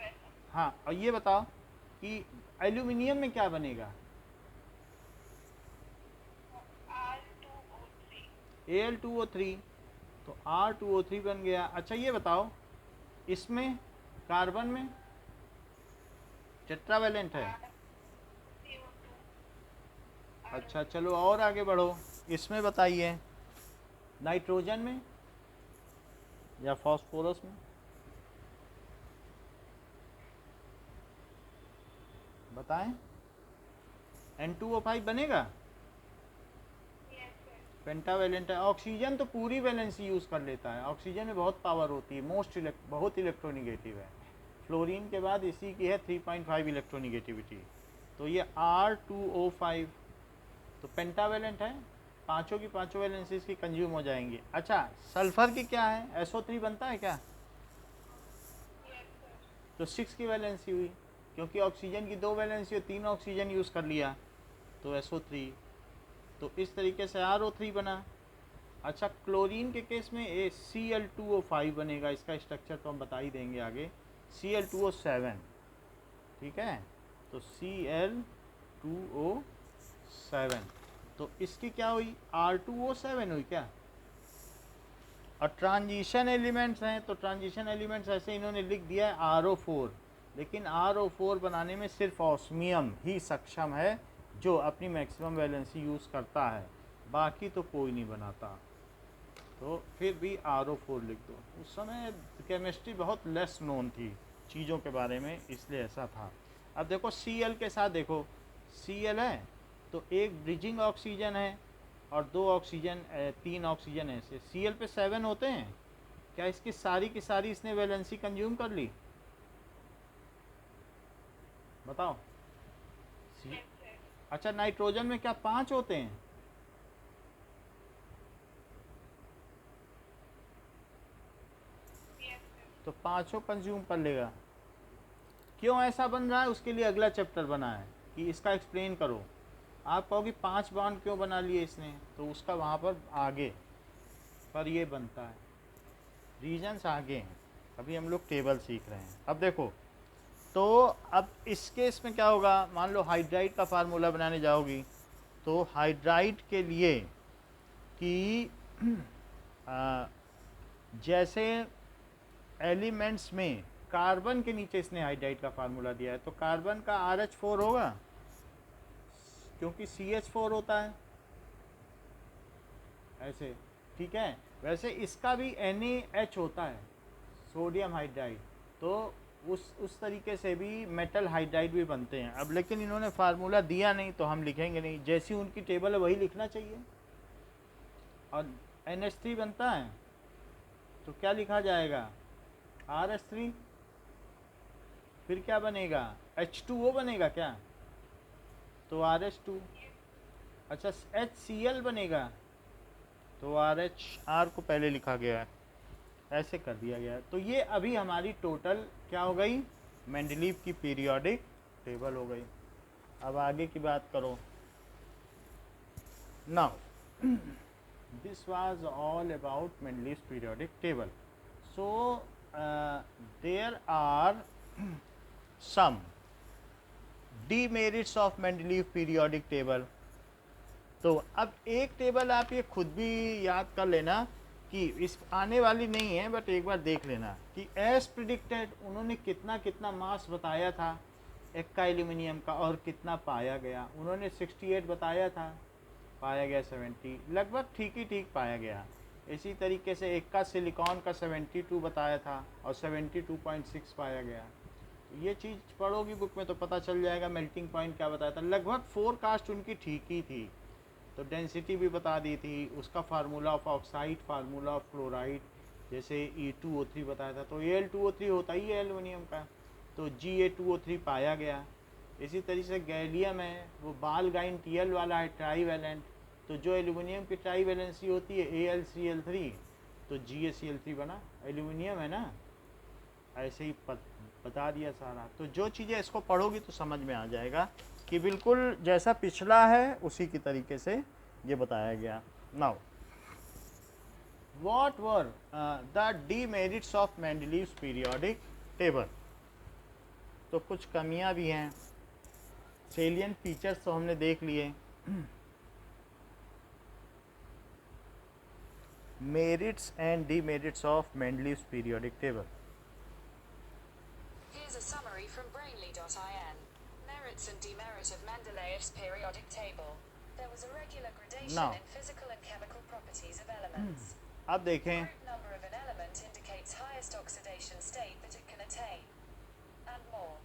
Speaker 1: हाँ, और ये बताओ कि एल्यूमिनियम में क्या बनेगा?
Speaker 2: R2O3.
Speaker 1: Al2O3, तो R2O3 बन गया। अच्छा ये बताओ इसमें कार्बन में टेट्रावैलेंट है।
Speaker 2: CO2.
Speaker 1: अच्छा चलो और आगे बढ़ो, इसमें बताइए नाइट्रोजन में या फास्फोरस में बताएं। N2O5 बनेगा,
Speaker 2: Yes, sir.
Speaker 1: पेंटावैलेंट है। ऑक्सीजन तो पूरी वैलेंसी यूज़ कर लेता है, ऑक्सीजन में बहुत पावर होती है, बहुत इलेक्ट्रोनिगेटिव है। फ्लोरीन के बाद इसी की है 3.5 इलेक्ट्रोनिगेटिविटी। तो ये R2O5 तो पेंटावैलेंट है, पांचों की पांचों वैलेंसी इसकी कंज्यूम हो जाएंगी। अच्छा सल्फर की क्या है, SO3 बनता है क्या?
Speaker 2: Yes, sir.
Speaker 1: तो 6 की वैलेंसी हुई, क्योंकि ऑक्सीजन की 2 वैलेंसी हो, 3 ऑक्सीजन यूज़ कर लिया तो SO3। तो इस तरीके से RO3 बना। अच्छा क्लोरीन के केस में ये Cl2O5 बनेगा, इसका स्ट्रक्चर तो हम बता ही देंगे आगे। Cl2O7, ठीक है, तो Cl2O7, तो इसकी क्या हुई, R2O7 हुई क्या? और ट्रांजिशन एलिमेंट्स हैं, तो ट्रांजिशन एलिमेंट्स ऐसे इन्होंने लिख दिया है RO4, लेकिन RO4 बनाने में सिर्फ ऑस्मियम ही सक्षम है जो अपनी मैक्सिमम वैलेंसी यूज़ करता है, बाकी तो कोई नहीं बनाता। तो फिर भी RO4 लिख दो। उस समय केमिस्ट्री बहुत लेस नोन थी चीज़ों के बारे में, इसलिए ऐसा था। अब देखो Cl के साथ देखो, Cl है तो एक ब्रिजिंग ऑक्सीजन है और 2 ऑक्सीजन 3 ऑक्सीजन ऐसे। Cl पे 7 होते हैं, क्या इसकी सारी की सारी इसने वैलेंसी कंज्यूम कर ली? बताओ।
Speaker 2: Yes, sir.
Speaker 1: अच्छा नाइट्रोजन में क्या 5 होते हैं?
Speaker 2: Yes, sir.
Speaker 1: तो पाँचों कंज्यूम कर लेगा। क्यों ऐसा बन रहा है उसके लिए अगला चैप्टर बना है कि इसका एक्सप्लेन करो। आप कहोगे 5 बॉन्ड क्यों बना लिए इसने, तो उसका वहाँ पर आगे पर ये बनता है, रीजन्स आगे हैं, अभी हम लोग टेबल सीख रहे हैं। अब देखो तो अब इस केस में क्या होगा, मान लो हाइड्राइड का फार्मूला बनाने जाओगी तो हाइड्राइड के लिए कि जैसे एलिमेंट्स में कार्बन के नीचे इसने हाइड्राइड का फार्मूला दिया है, तो कार्बन का RH4 होगा क्योंकि CH4 होता है ऐसे, ठीक है। वैसे इसका भी NaH होता है, सोडियम हाइड्राइड, तो उस तरीके से भी मेटल हाइड्राइड भी बनते हैं। अब लेकिन इन्होंने फार्मूला दिया नहीं तो हम लिखेंगे नहीं, जैसी उनकी टेबल है वही लिखना चाहिए। और NH3 बनता है तो क्या लिखा जाएगा, RH3, फिर क्या बनेगा, H2O बनेगा क्या, तो RH2। अच्छा HCl बनेगा तो RH को पहले लिखा गया है, ऐसे कर दिया गया है। तो ये अभी हमारी टोटल क्या हो गई, मेंडलीव की पीरियोडिक टेबल हो गई। अब आगे की बात करो। Now this was all about Mendeleev periodic table. So there are some demerits of Mendeleev periodic table. तो अब एक टेबल आप ये खुद भी याद कर लेना कि इस आने वाली नहीं है, बट एक बार देख लेना कि एज प्रिडिक्टेड उन्होंने कितना कितना मास बताया था एक्का एल्यूमिनियम का और कितना पाया गया। उन्होंने 68 बताया था, पाया गया 70, लगभग ठीक ही ठीक पाया गया। इसी तरीके से एक का सिलिकॉन का 72 बताया था और 72.6 पाया गया। ये चीज़ पढ़ोगी बुक में तो पता चल जाएगा मेल्टिंग पॉइंट क्या बताया था। लगभग फोरकास्ट उनकी ठीक ही थी। तो डेंसिटी भी बता दी थी, उसका formula of oxide, formula of chloride, जैसे E2O3 बताया था तो Al2O3 होता ही है एल्युमिनियम का, तो Ga2O3 पाया गया। इसी तरीके से गैलियम है, वो बालगाइन Tl वाला है, ट्राईवैलेंट, तो जो एल्युमिनियम की ट्राईवैलेंसी होती है AlCl3, तो GaCl3 बना, एल्युमिनियम है ना। ऐसे ही बता दिया सारा। तो जो चीज़ें इसको पढ़ोगी तो समझ में आ जाएगा कि बिल्कुल जैसा पिछला है उसी की तरीके से ये बताया गया। Now what were the demerits of Mendeleev's periodic table. तो कुछ कमियां भी हैं, सेलियंट फीचर्स तो हमने देख लिए। Merits and demerits of Mendeleev's periodic table.
Speaker 3: Here's a summary from Brainly.in. Merits and demerit of Mendeleev's periodic table. There was a regular gradation
Speaker 1: Now.
Speaker 3: in physical and chemical properties of elements.
Speaker 1: अब देखें,
Speaker 3: Group number of an element indicates highest oxidation state that it can attain. And more.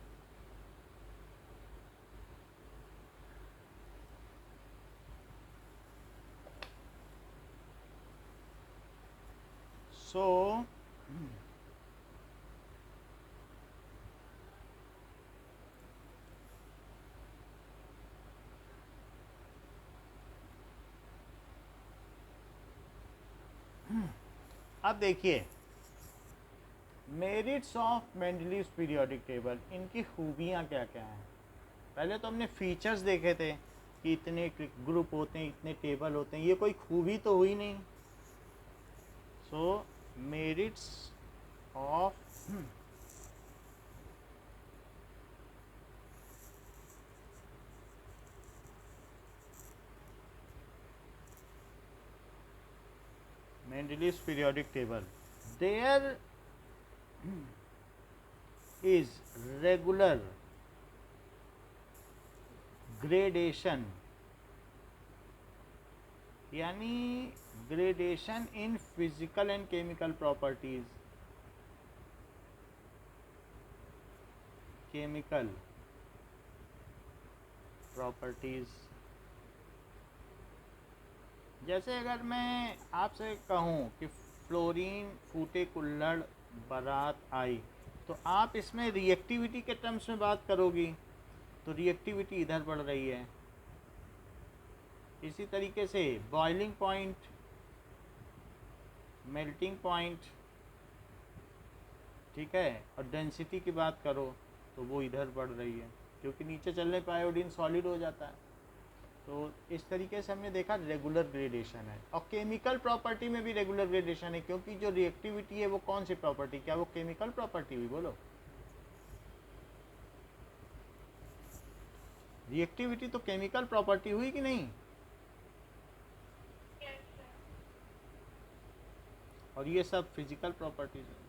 Speaker 1: so अब देखिए merits of Mendeleev's periodic table, इनकी खूबियाँ क्या क्या हैं। पहले तो हमने फीचर्स देखे थे कि इतने ग्रुप होते हैं, इतने टेबल होते हैं, ये कोई खूबी तो हुई नहीं। So merits of Mendeleev's periodic table, there is regular gradation, यानी gradation in physical and chemical properties, chemical properties। जैसे अगर मैं आपसे कहूँ कि फ्लोरीन फूटे कुल्हड़ बारात आई, तो आप इसमें रिएक्टिविटी के टर्म्स में बात करोगी, तो रिएक्टिविटी इधर बढ़ रही है। इसी तरीके से बॉइलिंग पॉइंट, मेल्टिंग पॉइंट, ठीक है, और डेंसिटी की बात करो तो वो इधर बढ़ रही है, क्योंकि नीचे चलने पर आयोडीन सॉलिड हो जाता है। तो इस तरीके से हमने देखा रेगुलर ग्रेडेशन है। और केमिकल प्रॉपर्टी में भी रेगुलर ग्रेडेशन है, क्योंकि जो रिएक्टिविटी है वो कौन सी प्रॉपर्टी, क्या वो केमिकल प्रॉपर्टी हुई? बोलो, रिएक्टिविटी तो केमिकल प्रॉपर्टी हुई कि नहीं?
Speaker 2: Yes, sir.
Speaker 1: और ये सब फिजिकल प्रॉपर्टीज है।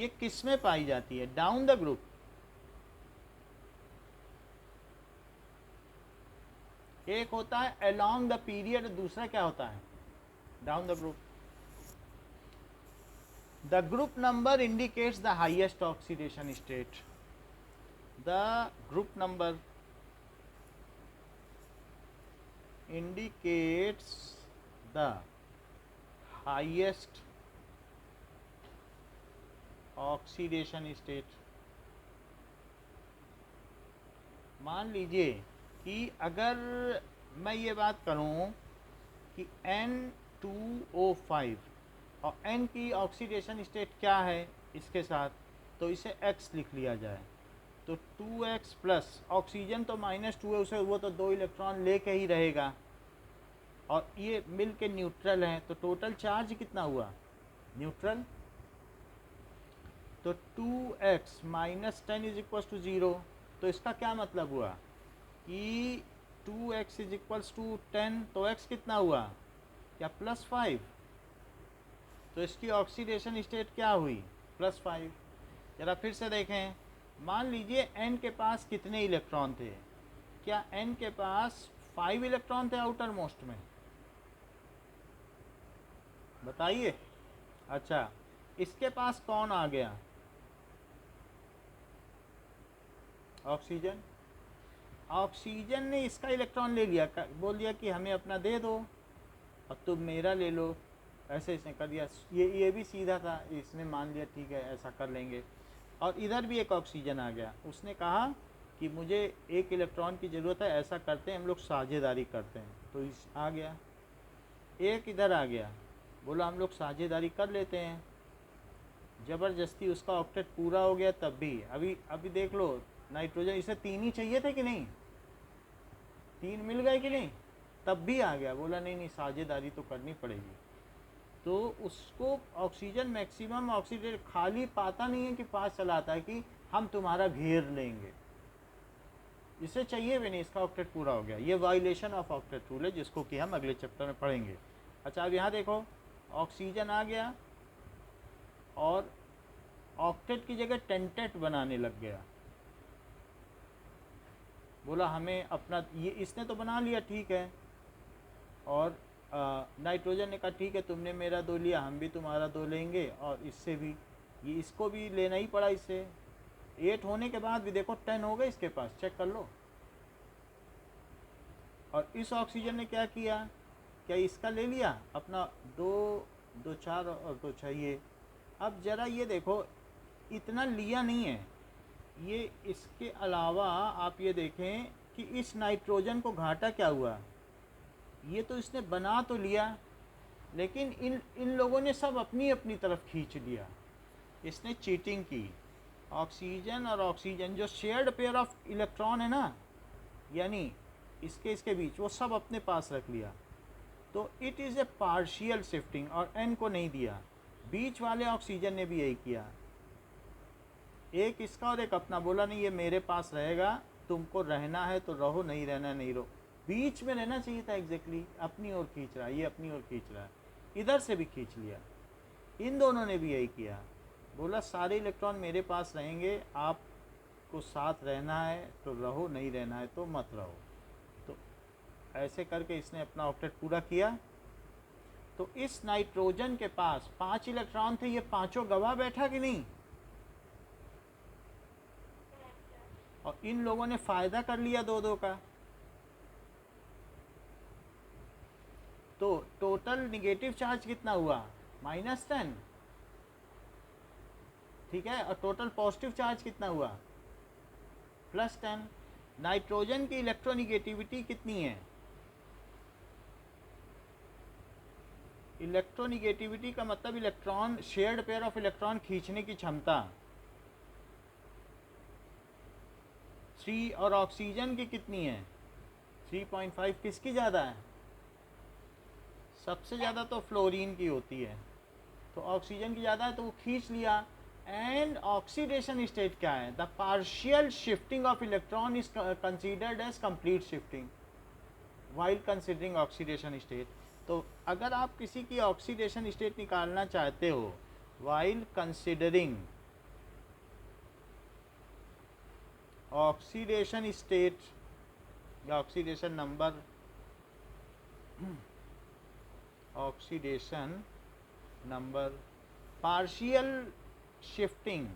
Speaker 1: ये किस में पाई जाती है? Down the group. एक होता है अलोंग द पीरियड, दूसरा क्या होता है? Down the group. The group number indicates the highest oxidation state. The group number indicates the highest oxidation state। मान लीजिए कि अगर मैं ये बात करूं कि N2O5 और N की ऑक्सीडेशन स्टेट क्या है इसके साथ, तो इसे X लिख लिया जाए, तो 2x प्लस ऑक्सीजन तो -2 है, उसे वो तो 2 इलेक्ट्रॉन लेके ही रहेगा, और ये मिल के न्यूट्रल है, तो टोटल चार्ज कितना हुआ? न्यूट्रल। तो 2x minus 10 is equals to 0। तो इसका क्या मतलब हुआ कि 2x इज इक्वल्स टू 10, तो x कितना हुआ? क्या +5? तो इसकी ऑक्सीडेशन स्टेट क्या हुई? +5। जरा फिर से देखें, मान लीजिए n के पास कितने इलेक्ट्रॉन थे? क्या n के पास 5 इलेक्ट्रॉन थे आउटर मोस्ट में, बताइए। अच्छा, इसके पास कौन आ गया? ऑक्सीजन। ऑक्सीजन ने इसका इलेक्ट्रॉन ले लिया, बोल दिया कि हमें अपना दे दो, अब तुम मेरा ले लो। ऐसे इसने कर दिया। ये भी सीधा था, इसने मान लिया ठीक है ऐसा कर लेंगे। और इधर भी एक ऑक्सीजन आ गया, उसने कहा कि मुझे एक इलेक्ट्रॉन की ज़रूरत है, ऐसा करते हैं हम लोग साझेदारी करते हैं। तो इस आ गया, एक इधर आ गया, बोला हम लोग साझेदारी कर लेते हैं। ज़बरदस्ती उसका ऑक्टेट पूरा हो गया। तब भी अभी देख लो, नाइट्रोजन इसे 3 ही चाहिए थे कि नहीं, 3 मिल गए कि नहीं, तब भी आ गया, बोला नहीं नहीं साझेदारी तो करनी पड़ेगी। तो उसको ऑक्सीजन मैक्सिमम ऑक्सीजन खाली पाता नहीं है कि पास चलाता है कि हम तुम्हारा घेर लेंगे, इसे चाहिए भी नहीं, इसका ऑक्टेट पूरा हो गया। ये वायलेशन ऑफ ऑक्टेट रूल है, जिसको कि हम अगले चैप्टर में पढ़ेंगे। अच्छा, अब यहाँ देखो, ऑक्सीजन आ गया और ऑक्टेट की जगह टेंटेट बनाने लग गया। बोला हमें अपना, ये इसने तो बना लिया ठीक है, और नाइट्रोजन ने कहा ठीक है तुमने मेरा 2 लिया, हम भी तुम्हारा 2 लेंगे, और इससे भी ये इसको भी लेना ही पड़ा। इससे 8 होने के बाद भी देखो 10 हो गए इसके पास, चेक कर लो। और इस ऑक्सीजन ने क्या किया, क्या इसका ले लिया अपना 2 4 और 2 6। अब ज़रा ये देखो, इतना लिया नहीं है ये। इसके अलावा आप ये देखें कि इस नाइट्रोजन को घाटा क्या हुआ, ये तो इसने बना तो लिया, लेकिन इन लोगों ने सब अपनी अपनी तरफ खींच लिया। इसने चीटिंग की। ऑक्सीजन और ऑक्सीजन जो शेयर्ड पेयर ऑफ इलेक्ट्रॉन है ना, यानी इसके बीच, वो सब अपने पास रख लिया। तो it is a partial shifting, और एन को नहीं दिया। बीच वाले ऑक्सीजन ने भी यही किया, एक इसका और एक अपना। बोला नहीं ये मेरे पास रहेगा, तुमको रहना है तो रहो, नहीं रहना नहीं रहो। बीच में रहना चाहिए था एग्जैक्टली। अपनी ओर खींच रहा है, ये अपनी ओर खींच रहा है, इधर से भी खींच लिया। इन दोनों ने भी यही किया, बोला सारे इलेक्ट्रॉन मेरे पास रहेंगे, आपको साथ रहना है तो रहो, नहीं रहना है तो मत रहो। तो ऐसे करके इसने अपना ऑक्टेट पूरा किया। तो इस नाइट्रोजन के पास 5 इलेक्ट्रॉन थे, ये पांचों गवा बैठा कि नहीं, और इन लोगों ने फायदा कर लिया 2-2 का। तो टोटल निगेटिव चार्ज कितना हुआ, -10, ठीक है। और टोटल पॉजिटिव चार्ज कितना हुआ, +10। नाइट्रोजन की इलेक्ट्रोनिगेटिविटी कितनी है, इलेक्ट्रोनिगेटिविटी का मतलब electron, shared pair of electron खींचने की क्षमता। 3, और ऑक्सीजन की कितनी है, 3.5। किसकी ज़्यादा है, सबसे ज़्यादा तो फ्लोरीन की होती है, तो ऑक्सीजन की ज़्यादा है, तो वो खींच लिया। एंड ऑक्सीडेशन स्टेट क्या है, the partial shifting of electron is considered as complete shifting while considering oxidation state. तो अगर आप किसी की ऑक्सीडेशन स्टेट निकालना चाहते हो वाइल कंसिडरिंग ऑक्सीडेशन स्टेट या oxidation number, oxidation number, partial shifting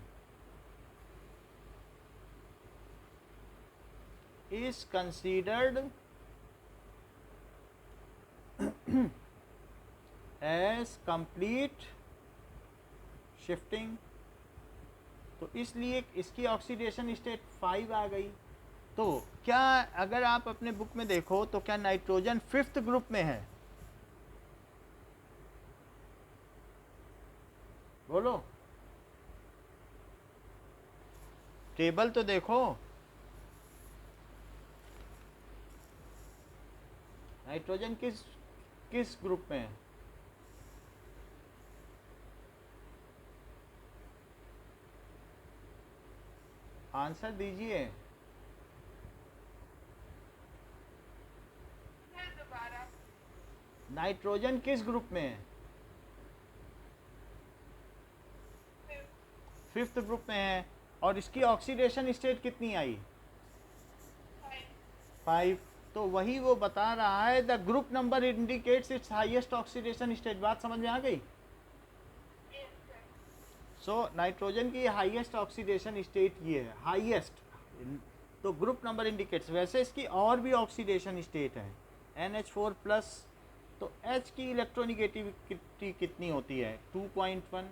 Speaker 1: is considered as complete shifting। तो इसलिए इसकी ऑक्सीडेशन स्टेट 5 आ गई। तो क्या अगर आप अपने बुक में देखो तो क्या नाइट्रोजन 5th ग्रुप में है, बोलो, टेबल तो देखो, नाइट्रोजन किस ग्रुप में है, आंसर दीजिए।
Speaker 2: दोबारा
Speaker 1: नाइट्रोजन किस ग्रुप में है, 5th ग्रुप में है, और इसकी ऑक्सीडेशन स्टेट कितनी आई, 5। तो तो वही वो बता रहा है, the group number indicates it's highest oxidation state. बात समझ में आ गई?
Speaker 2: Yes, sir.
Speaker 1: सो नाइट्रोजन की हाईएस्ट ऑक्सीडेशन स्टेट ये है, हाईएस्ट। तो ग्रुप नंबर इंडिकेट्स, वैसे इसकी और भी ऑक्सीडेशन स्टेट है, NH4 प्लस। तो H की इलेक्ट्रोनिगेटिविटी कितनी होती है? 2.1।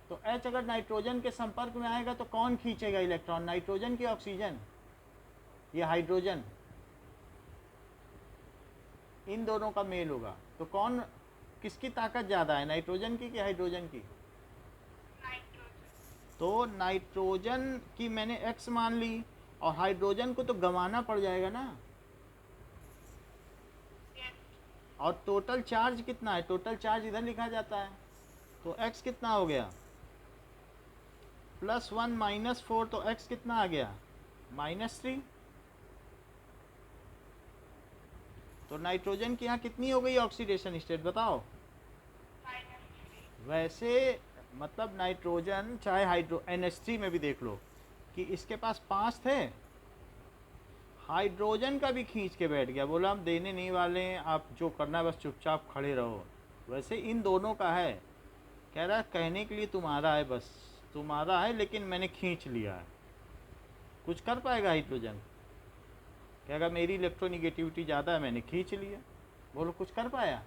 Speaker 1: तो H अगर नाइट्रोजन के संपर्क में आएगा तो कौन खींचेगा इलेक्ट्रॉन, नाइट्रोजन की ऑक्सीजन, ये हाइड्रोजन? इन दोनों का मेल होगा। तो कौन, किसकी ताकत ज़्यादा है, नाइट्रोजन की कि हाइड्रोजन की?
Speaker 2: Nitrogen.
Speaker 1: तो नाइट्रोजन की मैंने X मान ली, और हाइड्रोजन को तो गंवाना पड़ जाएगा ना।
Speaker 2: Yes.
Speaker 1: और टोटल चार्ज कितना है? टोटल चार्ज इधर लिखा जाता है। तो X कितना हो गया? +1 -4। तो X कितना आ गया? -3। तो नाइट्रोजन की यहाँ कितनी हो गई ऑक्सीडेशन स्टेट, बताओ?
Speaker 2: -3.
Speaker 1: वैसे मतलब नाइट्रोजन चाहे हाइड्रो NH3 में भी देख लो कि इसके पास 5 थे, हाइड्रोजन का भी खींच के बैठ गया, बोला हम देने नहीं वाले हैं, आप जो करना है बस चुपचाप खड़े रहो। वैसे इन दोनों का है, कह रहा है कहने के लिए तुम्हारा है, बस तुम्हारा है, लेकिन मैंने खींच लिया है। कुछ कर पाएगा हाइड्रोजन? कहेगा मेरी इलेक्ट्रोनिगेटिविटी ज़्यादा है, मैंने खींच लिया। बोलो कुछ कर पाया?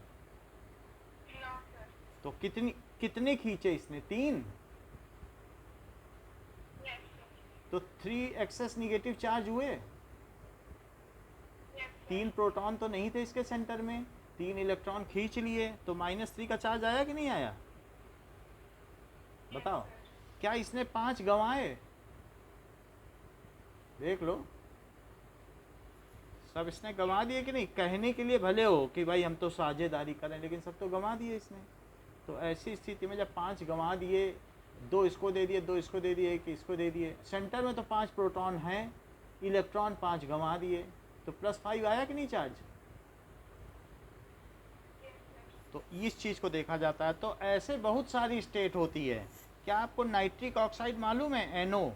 Speaker 2: No, sir.
Speaker 1: तो कितने खींचे इसने? 3।
Speaker 2: Yes, sir.
Speaker 1: तो 3 एक्सेस निगेटिव चार्ज हुए।
Speaker 2: Yes, sir.
Speaker 1: 3 प्रोटॉन तो नहीं थे इसके सेंटर में, 3 इलेक्ट्रॉन खींच लिए, तो -3 का चार्ज आया कि नहीं आया?
Speaker 2: Yes,
Speaker 1: बताओ।
Speaker 2: sir.
Speaker 1: क्या इसने 5 गंवाए? देख लो, सब इसने गंवा दिए कि नहीं? कहने के लिए भले हो कि भाई हम तो साझेदारी करें, लेकिन सब तो गंवा दिए इसने। तो ऐसी स्थिति में जब 5 गंवा दिए, 2 इसको दे दिए, 2 इसको दे दिए, 1 इसको दे दिए, सेंटर में तो 5 प्रोटॉन हैं, इलेक्ट्रॉन 5 गंवा दिए, तो +5 आया कि नहीं चार्ज?
Speaker 2: Yes, sir.
Speaker 1: तो इस चीज़ को देखा जाता है। तो ऐसे बहुत सारी स्टेट होती है। क्या आपको नाइट्रिक ऑक्साइड मालूम है, NO?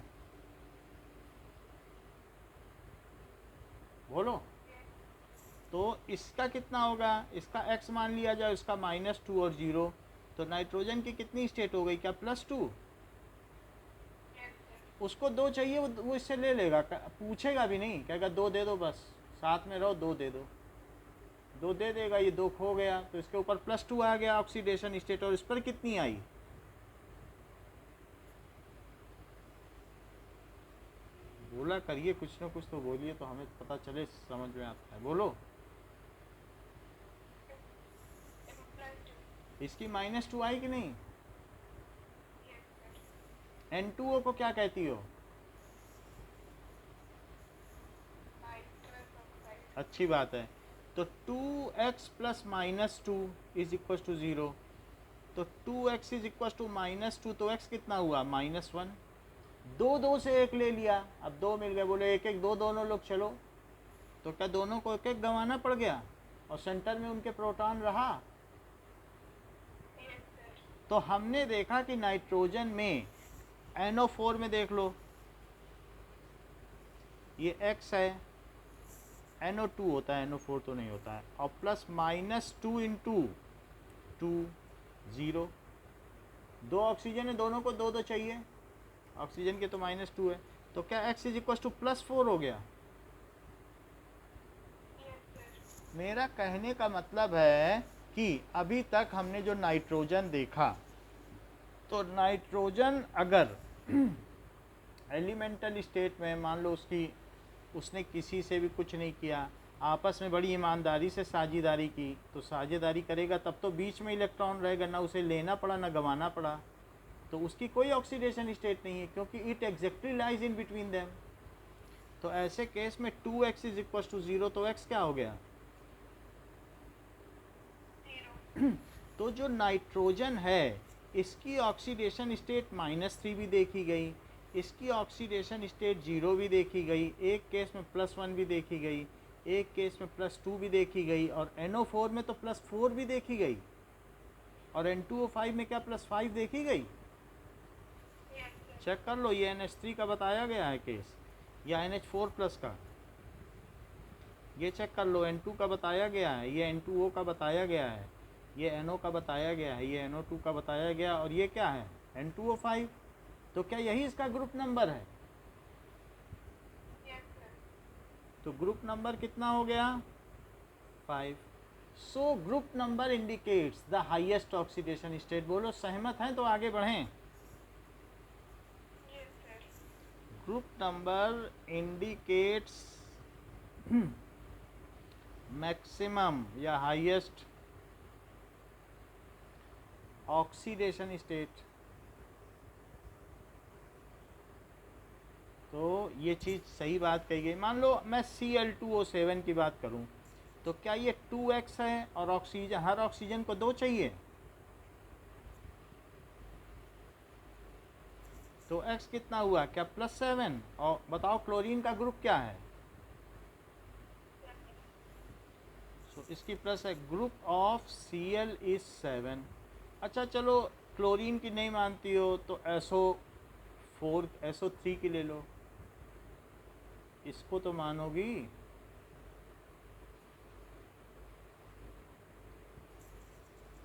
Speaker 1: बोलो। तो इसका कितना होगा? इसका X मान लिया जाए, इसका -2 और 0। तो नाइट्रोजन की कितनी स्टेट हो गई? क्या +2?
Speaker 2: Yes, sir.
Speaker 1: उसको 2 चाहिए, वो इससे ले लेगा, पूछेगा भी नहीं, कहेगा 2 दे दो, बस साथ में रहो, 2 दे दो, 2 दे देगा। ये 2 खो गया, तो इसके ऊपर +2 आ गया ऑक्सीडेशन स्टेट। और इस पर कितनी आई? बोला करिए, कुछ ना कुछ तो बोलिए, तो हमें पता चले, समझ में आता है। बोलो।
Speaker 2: +2.
Speaker 1: इसकी -2 आई कि नहीं?
Speaker 2: Yes, sir.
Speaker 1: N2O को क्या कहती हो?
Speaker 2: Nitrous oxide.
Speaker 1: अच्छी बात है। तो 2x + -2 = 0। तो 2x = -2, तो x कितना हुआ? -1। 2 से 1 ले लिया, अब 2 मिल गए, बोले 1 1 2 दोनों लोग चलो। तो क्या दोनों को 1 1 गंवाना पड़ गया, और सेंटर में उनके प्रोटॉन रहा?
Speaker 2: Yes, sir.
Speaker 1: तो हमने देखा कि नाइट्रोजन में NO4 में देख लो, ये X है, NO2 होता है, NO4 तो नहीं होता है, और +-2 × 2 0। 2 ऑक्सीजन है, दोनों को 2 2 चाहिए, ऑक्सीजन के तो -2 है। तो क्या X = +4 हो गया?
Speaker 2: Yes, sir.
Speaker 1: मेरा कहने का मतलब है कि अभी तक हमने जो नाइट्रोजन देखा, तो नाइट्रोजन अगर एलिमेंटल स्टेट में मान लो उसने किसी से भी कुछ नहीं किया, आपस में बड़ी ईमानदारी से साझेदारी की, तो साझेदारी करेगा तब तो बीच में इलेक्ट्रॉन रहेगा, ना उसे लेना पड़ा ना गंवाना पड़ा, तो उसकी कोई ऑक्सीडेशन स्टेट नहीं है, क्योंकि it exactly lies in between them. तो ऐसे केस में 2x = 0, तो x क्या हो गया?
Speaker 2: 0.
Speaker 1: तो जो नाइट्रोजन है, इसकी ऑक्सीडेशन स्टेट -3 भी देखी गई, इसकी ऑक्सीडेशन स्टेट 0 भी देखी गई, एक केस में +1 भी देखी गई, एक केस में +2 भी देखी गई, और NO4 में तो +4 भी देखी गई, और N2O5 में क्या +5 देखी गई?
Speaker 2: Yes, sir.
Speaker 1: चेक कर लो, ये NH3 का बताया गया है केस, या NH4+ का। ये चेक कर लो, N2 का बताया गया है, ये N2O का बताया गया है, ये NO का बताया गया है, ये NO2 का बताया गया, और ये क्या है N2O5। तो क्या यही इसका ग्रुप नंबर है?
Speaker 2: Yes, sir.
Speaker 1: तो ग्रुप नंबर कितना हो गया 5। So group number indicates the highest oxidation state. बोलो सहमत हैं तो आगे बढ़ें।
Speaker 2: Yes, sir.
Speaker 1: Group number indicates maximum या हाईएस्ट ऑक्सीडेशन स्टेट। तो ये चीज़ सही बात कही गई। मान लो मैं Cl2O7 की बात करूं, तो क्या ये 2x है और ऑक्सीजन, हर ऑक्सीजन को 2 चाहिए, तो x कितना हुआ, क्या +7। और बताओ क्लोरीन का ग्रुप क्या है, सो इसकी प्लस है, ग्रुप ऑफ Cl इज 7। अच्छा चलो क्लोरीन की नहीं मानती हो तो SO4 SO3 की ले लो, इसको तो मानोगी।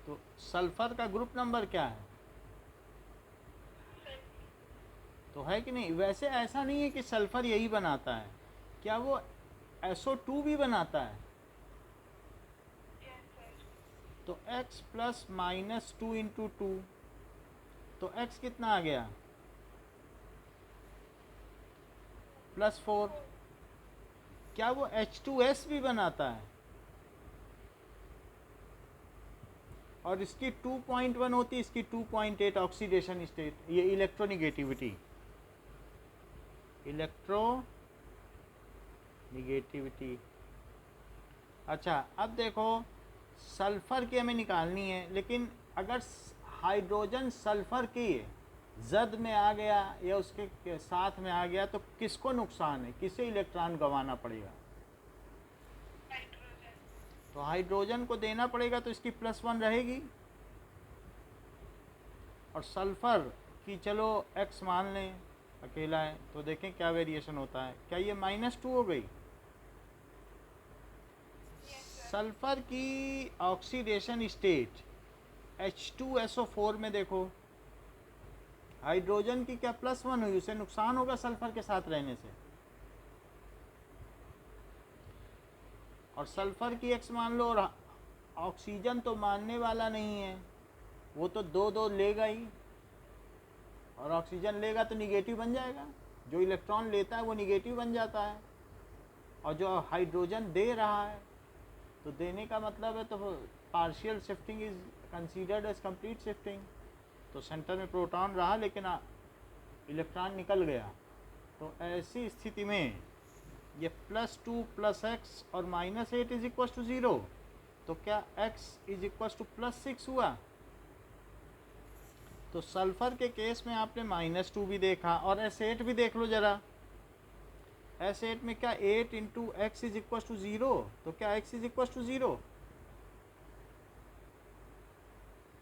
Speaker 1: तो सल्फर का ग्रुप नंबर क्या है, तो है कि नहीं। वैसे ऐसा नहीं है कि सल्फर यही बनाता है, क्या वो SO2 भी बनाता है।
Speaker 2: Yes, sir.
Speaker 1: तो x प्लस माइनस 2 इंटू 2, तो x कितना आ गया +4। क्या वो H2S भी बनाता है, और इसकी 2.1 होती है, इसकी 2.8 ऑक्सीडेशन स्टेट, ये इलेक्ट्रोनिगेटिविटी, इलेक्ट्रोनिगेटिविटी। अच्छा अब देखो सल्फर की हमें निकालनी है, लेकिन अगर हाइड्रोजन सल्फर की जद में आ गया या उसके साथ में आ गया तो किसको नुकसान है, किसे इलेक्ट्रॉन गंवाना पड़ेगा,
Speaker 2: Nitrogen.
Speaker 1: तो हाइड्रोजन को देना पड़ेगा, तो इसकी +1 रहेगी। और सल्फर की चलो x मान लें अकेला है, तो देखें क्या वेरिएशन होता है, क्या ये -2 हो गई।
Speaker 2: Yes, sir.
Speaker 1: सल्फर की ऑक्सीडेशन स्टेट H2SO4 में देखो, हाइड्रोजन की क्या +1 हुई, उसे नुकसान होगा सल्फर के साथ रहने से। और सल्फर की x मान लो, और ऑक्सीजन तो मानने वाला नहीं है, वो तो 2 लेगा ही, और ऑक्सीजन लेगा तो निगेटिव बन जाएगा, जो इलेक्ट्रॉन लेता है वो निगेटिव बन जाता है, और जो हाइड्रोजन दे रहा है, तो देने का मतलब है तो partial shifting is considered as complete shifting. तो सेंटर में प्रोटॉन रहा लेकिन इलेक्ट्रॉन निकल गया, तो ऐसी स्थिति में ये +2 + x और -8 इज इक्वल टू 0, तो क्या x इज इक्वल टू +6 हुआ। तो सल्फर के केस में आपने -2 भी देखा, और S8 भी देख लो जरा, S8 में क्या 8 into x is equal to 0, तो क्या x is equal to 0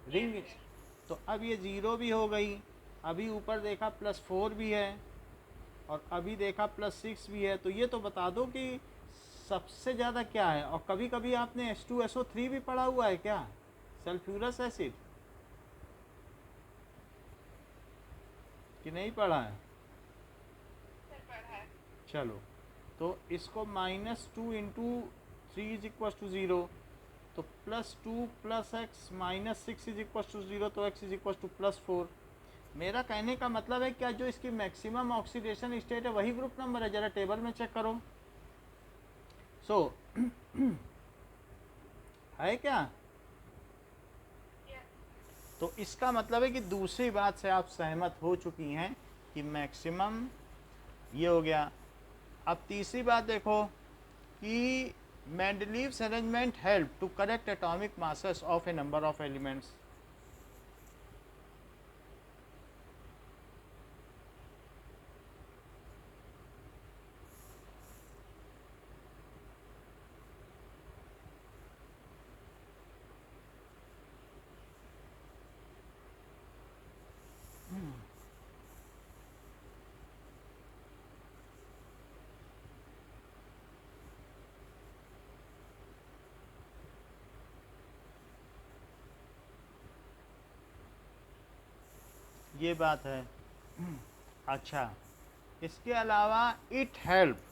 Speaker 1: ring.
Speaker 2: Yes, sir.
Speaker 1: तो अब ये 0 भी हो गई, अभी ऊपर देखा +4 भी है, और अभी देखा +6 भी है, तो ये तो बता दो कि सबसे ज़्यादा क्या है। और कभी कभी आपने H2SO3 भी पढ़ा हुआ है क्या, सल्फ्यूरस एसिड, कि नहीं पढ़ा है।
Speaker 2: Sir, पढ़ा है.
Speaker 1: चलो तो इसको -2 इंटू 3 इज इक्वल टू 0, तो +2 + x -6 इज इक्वल टू 0, तो x इज इक्वल टू +4। मेरा कहने का मतलब है क्या जो इसकी मैक्सिमम ऑक्सीडेशन स्टेट है वही ग्रुप नंबर है, जरा टेबल में चेक करो। सो है क्या,
Speaker 2: Yes.
Speaker 1: तो इसका मतलब है कि दूसरी बात से आप सहमत हो चुकी हैं कि मैक्सिमम ये हो गया। अब तीसरी बात देखो कि Mendeleev's arrangement help to correct atomic masses of a number of elements. ये बात है। अच्छा, इसके अलावा it helped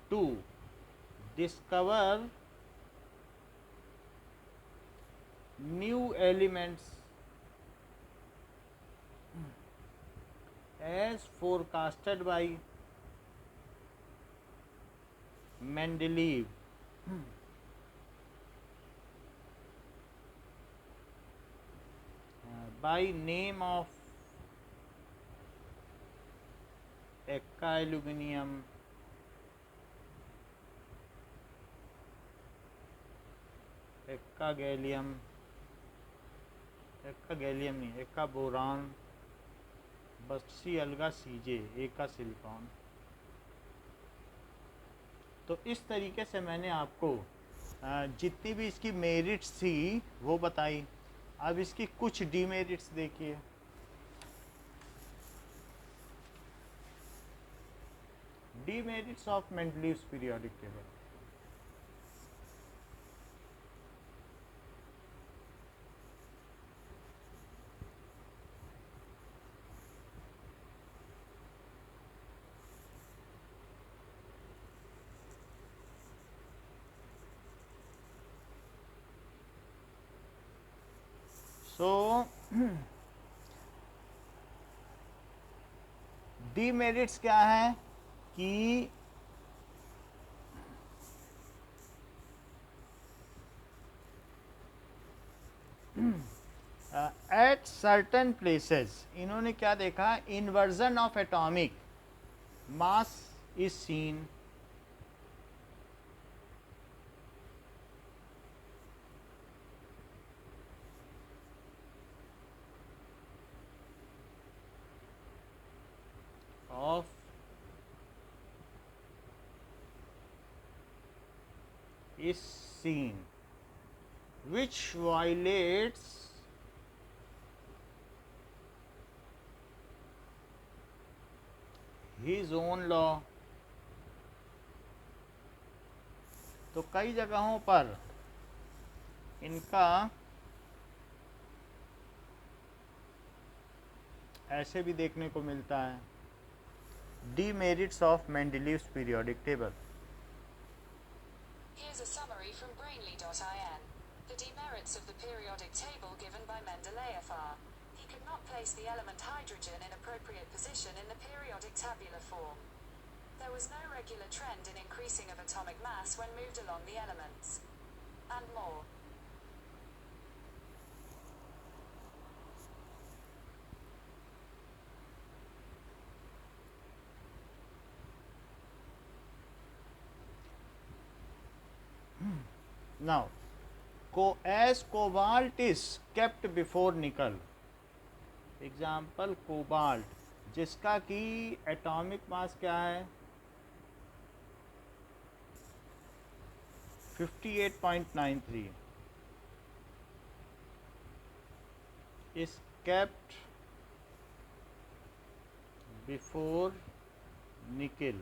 Speaker 1: to discover new elements as forecasted by Mendeleev. By name of Eka aluminium, Eka gallium नहीं, Eka boron, बक्सी अलगा सीजे, एका silicon. तो इस तरीके से मैंने आपको जितनी भी इसकी मेरिट्स थी वो बताई। अब इसकी कुछ डीमेरिट्स देखिए। Demerits of Mendeleev's periodic table. So demerits क्या है कि एट सर्टन प्लेसेस इन्होंने क्या देखा, inversion of atomic mass is seen. of is seen which violates his own law। तो कई जगहों पर इनका ऐसे भी देखने को मिलता है। Demerits of Mendeleev's periodic table.
Speaker 3: Here's a summary from Brainly.in. The demerits of the periodic table given by Mendeleev are: he could not place the element hydrogen in appropriate position in the periodic tabular form. There was no regular trend in increasing of atomic mass when moved along the elements. And more.
Speaker 1: Now, as cobalt is kept before nickel, example cobalt, जिसका कि atomic mass क्या है 58.93, is kept before nickel,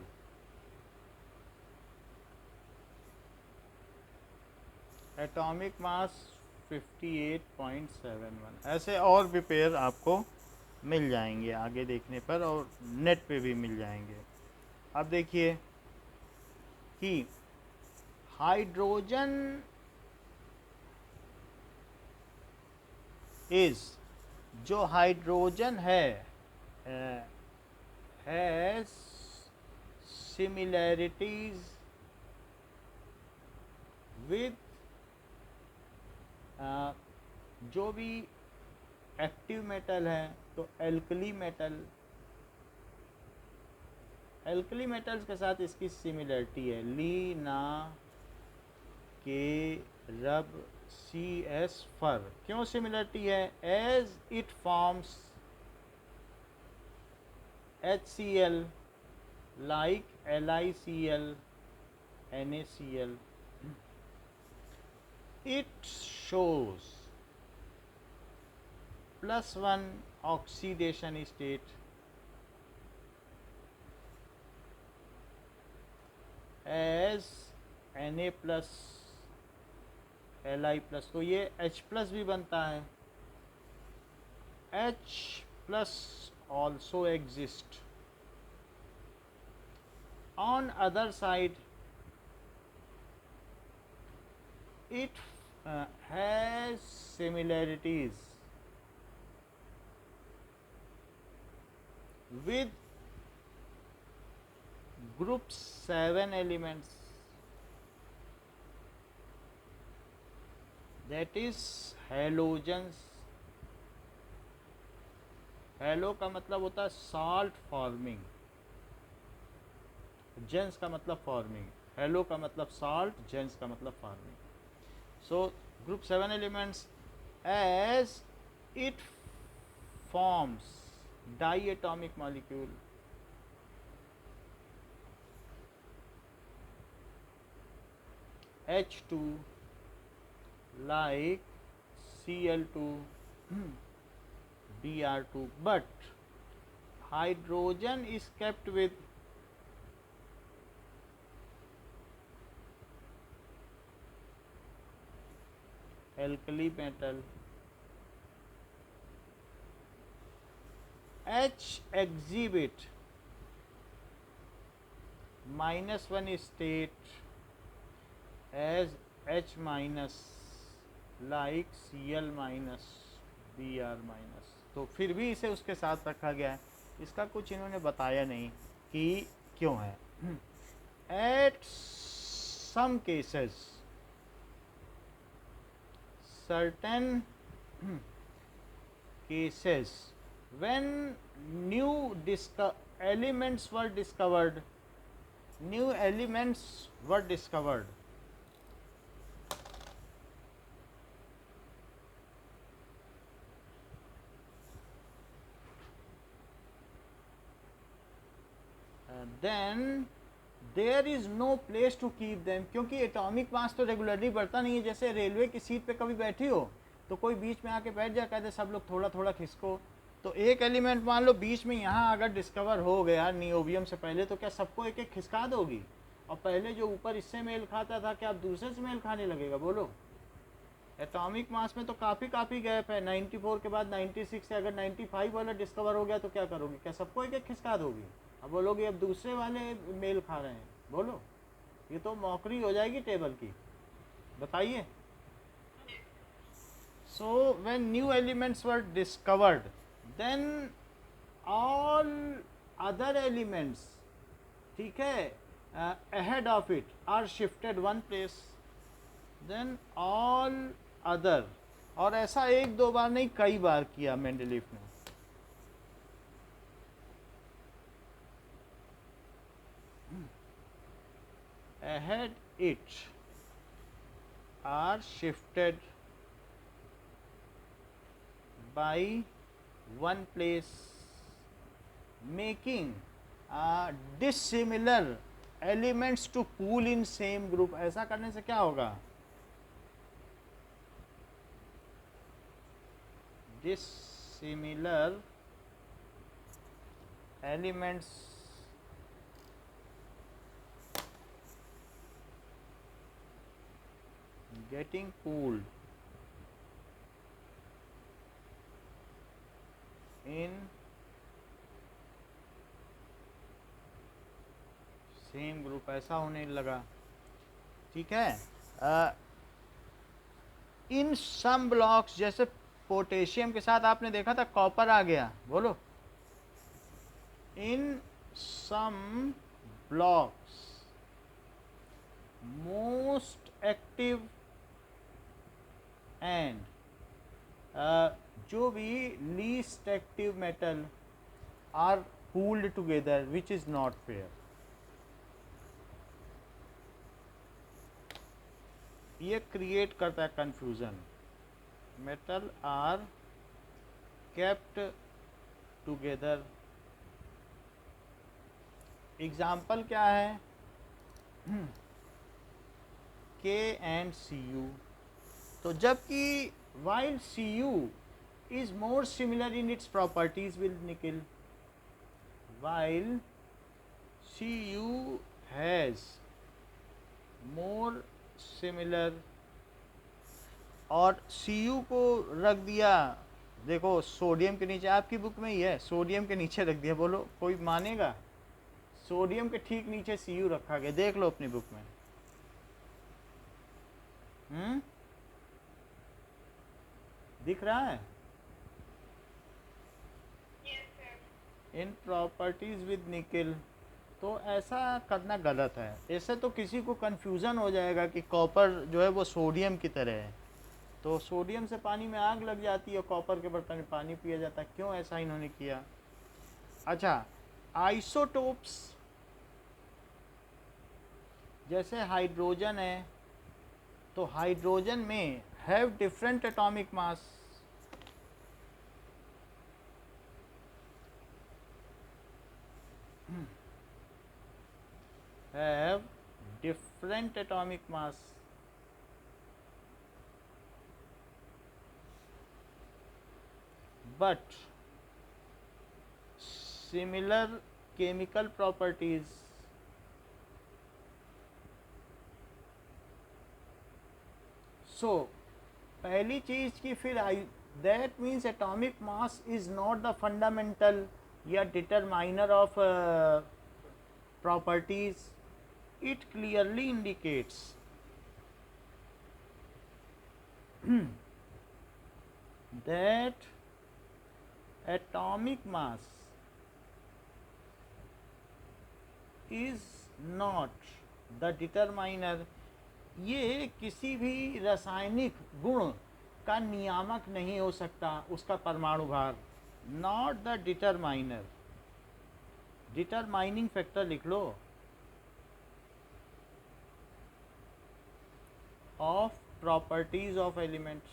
Speaker 1: atomic mass 58.71। ऐसे और भी pair आपको मिल जाएंगे आगे देखने पर, और नेट पे भी मिल जाएंगे। अब देखिए कि हाइड्रोजन जो हाइड्रोजन है हैज सिमिलैरिटीज विद जो भी एक्टिव मेटल है, तो एल्कली मेटल्स के साथ इसकी सिमिलरिटी है। ली, ना, के, रब, सी, एस, फर। क्यों सिमिलरिटी है? As it forms HCl like LiCl, NaCl. It shows +1 oxidation state as Na plus Li+, तो ये H+ भी बनता है. H+ also exist. On other side, it has similarities with group 7 elements, that is halogens. Hello का मतलब होता है salt forming, gents का मतलब फॉर्मिंग, हेलो का मतलब साल्ट, जेंस का मतलब forming. So group 7 elements as it forms diatomic molecule, H2 like Cl2, Br2, but hydrogen is kept with alkali metal. H exhibit -1 state as H minus like Cl minus Br minus. तो फिर भी इसे उसके साथ रखा गया है. इसका कुछ इन्होंने बताया नहीं कि क्यों है. At some cases, certain cases, when new elements were discovered, then there is no place to keep them. क्योंकि एटॉमिक मास तो रेगुलरली बढ़ता नहीं है. जैसे रेलवे की सीट पे कभी बैठी हो तो कोई बीच में आके बैठ जाए, कहते सब लोग थोड़ा थोड़ा खिसको. तो एक एलिमेंट मान लो बीच में यहाँ अगर डिस्कवर हो गया नियोबियम से पहले, तो क्या सबको एक एक खिसका दोगी? और पहले जो ऊपर इससे मेल खाता था, क्या अब दूसरे से मेल खाने लगेगा? बोलो. एटॉमिक मास में तो काफ़ी गैप है. 94 के बाद 96 से अगर 95 वाला डिस्कवर हो गया तो क्या करोगी? क्या सबको एक एक खिसका दोगी? अब बोलोगे अब दूसरे वाले मेल खा रहे हैं. बोलो, ये तो मौकरी हो जाएगी टेबल की. बताइए. So when new elements were discovered, then all other elements, ठीक है, ahead of it are shifted one place, then all other. और ऐसा एक दो बार नहीं, कई बार किया मेंडलीफ ने. Ahead it are shifted by one place, making dissimilar elements to pool in same group. ऐसा करने से क्या होगा? Dissimilar elements getting pooled in same group. ऐसा होने लगा. ठीक है. इन सम ब्लॉक्स, जैसे पोटेशियम के साथ आपने देखा था कॉपर आ गया. बोलो. In some blocks most active and जो भी least active metal are pooled together, which is not fair. ये क्रिएट करता है confusion. Metal are kept together. Example क्या है? के एंड सी यू. तो जबकि while Cu is more similar in its properties with nickel, while Cu has more similar और Cu को रख दिया, देखो सोडियम के नीचे, आपकी बुक में ही है, सोडियम के नीचे रख दिया, बोलो कोई मानेगा? सोडियम के ठीक नीचे Cu रखा गया, देख लो अपनी बुक में। दिख रहा है?
Speaker 2: Yes, sir.
Speaker 1: In properties with निकल। तो ऐसा करना गलत है, ऐसे तो किसी को कन्फ्यूज़न हो जाएगा कि कॉपर जो है वो सोडियम की तरह है, तो सोडियम से पानी में आग लग जाती है, कॉपर के बर्तन में पानी पिया जाता है, क्यों ऐसा इन्होंने किया? अच्छा, आइसोटोप्स, जैसे हाइड्रोजन है, तो हाइड्रोजन में have different atomic mass, have different atomic mass, but similar chemical properties. So पहली चीज की फिर that means atomic mass is not the fundamental या determiner of properties. It clearly indicates that atomic mass is not the determiner. ये किसी भी रासायनिक गुण का नियामक नहीं हो सकता, उसका परमाणु भार, not the determiner. Determining factor लिख लो, of properties of elements.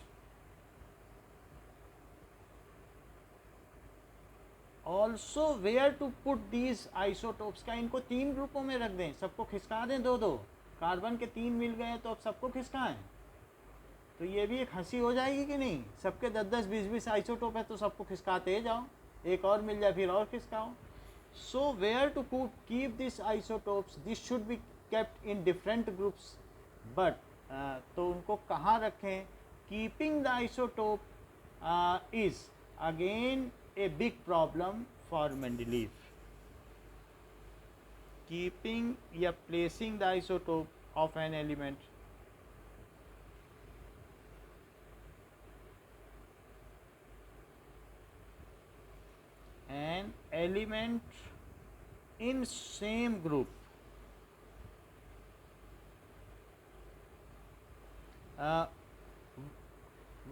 Speaker 1: Also where to put these isotopes, क्या इनको 3 ग्रुपों में रख दें, सबको खिसका दें, दो कार्बन के 3 मिल गए तो अब सबको खिसकाएं, तो ये भी एक हंसी हो जाएगी कि नहीं? सबके 10-10, 20-20 आइसोटोप है तो सबको खिसकाते जाओ, एक और मिल जाए फिर और खिसकाओ। So where to keep these isotopes, this should be kept in different groups, but तो उनको कहाँ रखें? Keeping the isotope is again a big problem for Mendeleev. Keeping या placing the isotope of an element, an element in same group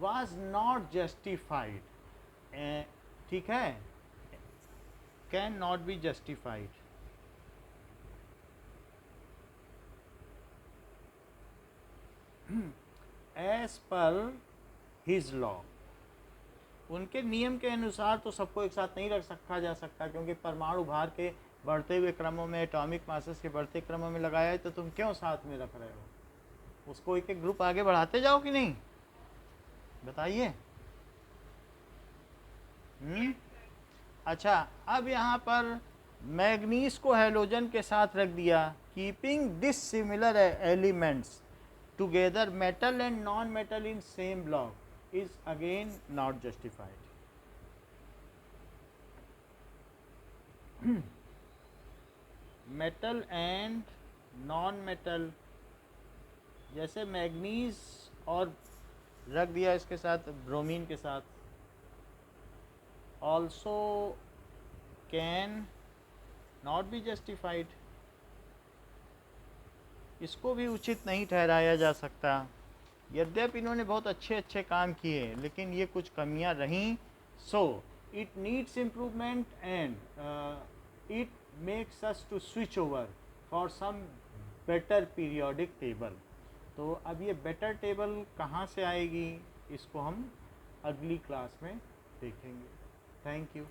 Speaker 1: was not justified, ठीक है, can not be justified. As per his law, उनके नियम के अनुसार तो सबको एक साथ नहीं रखा जा सकता, क्योंकि परमाणु भार के बढ़ते हुए क्रमों में, एटॉमिक मासेस के बढ़ते क्रमों में लगाया है, तो तुम क्यों साथ में रख रहे हो? उसको एक एक ग्रुप आगे बढ़ाते जाओ कि नहीं, बताइए। अच्छा, अब यहाँ पर मैग्नीज को हैलोजन के साथ रख दिया, keeping this similar elements together, metal and non metal in same block is again not justified. Metal and non metal, जैसे मैग्नीज और रख दिया इसके साथ ब्रोमीन के साथ, also can not be justified, इसको भी उचित नहीं ठहराया जा सकता। यद्यपि इन्होंने बहुत अच्छे अच्छे काम किए, लेकिन ये कुछ कमियां रहीं, so it needs improvement and it makes us to switch over for some better periodic table. तो अब ये बेटर टेबल कहाँ से आएगी, इसको हम अगली क्लास में देखेंगे। Thank you.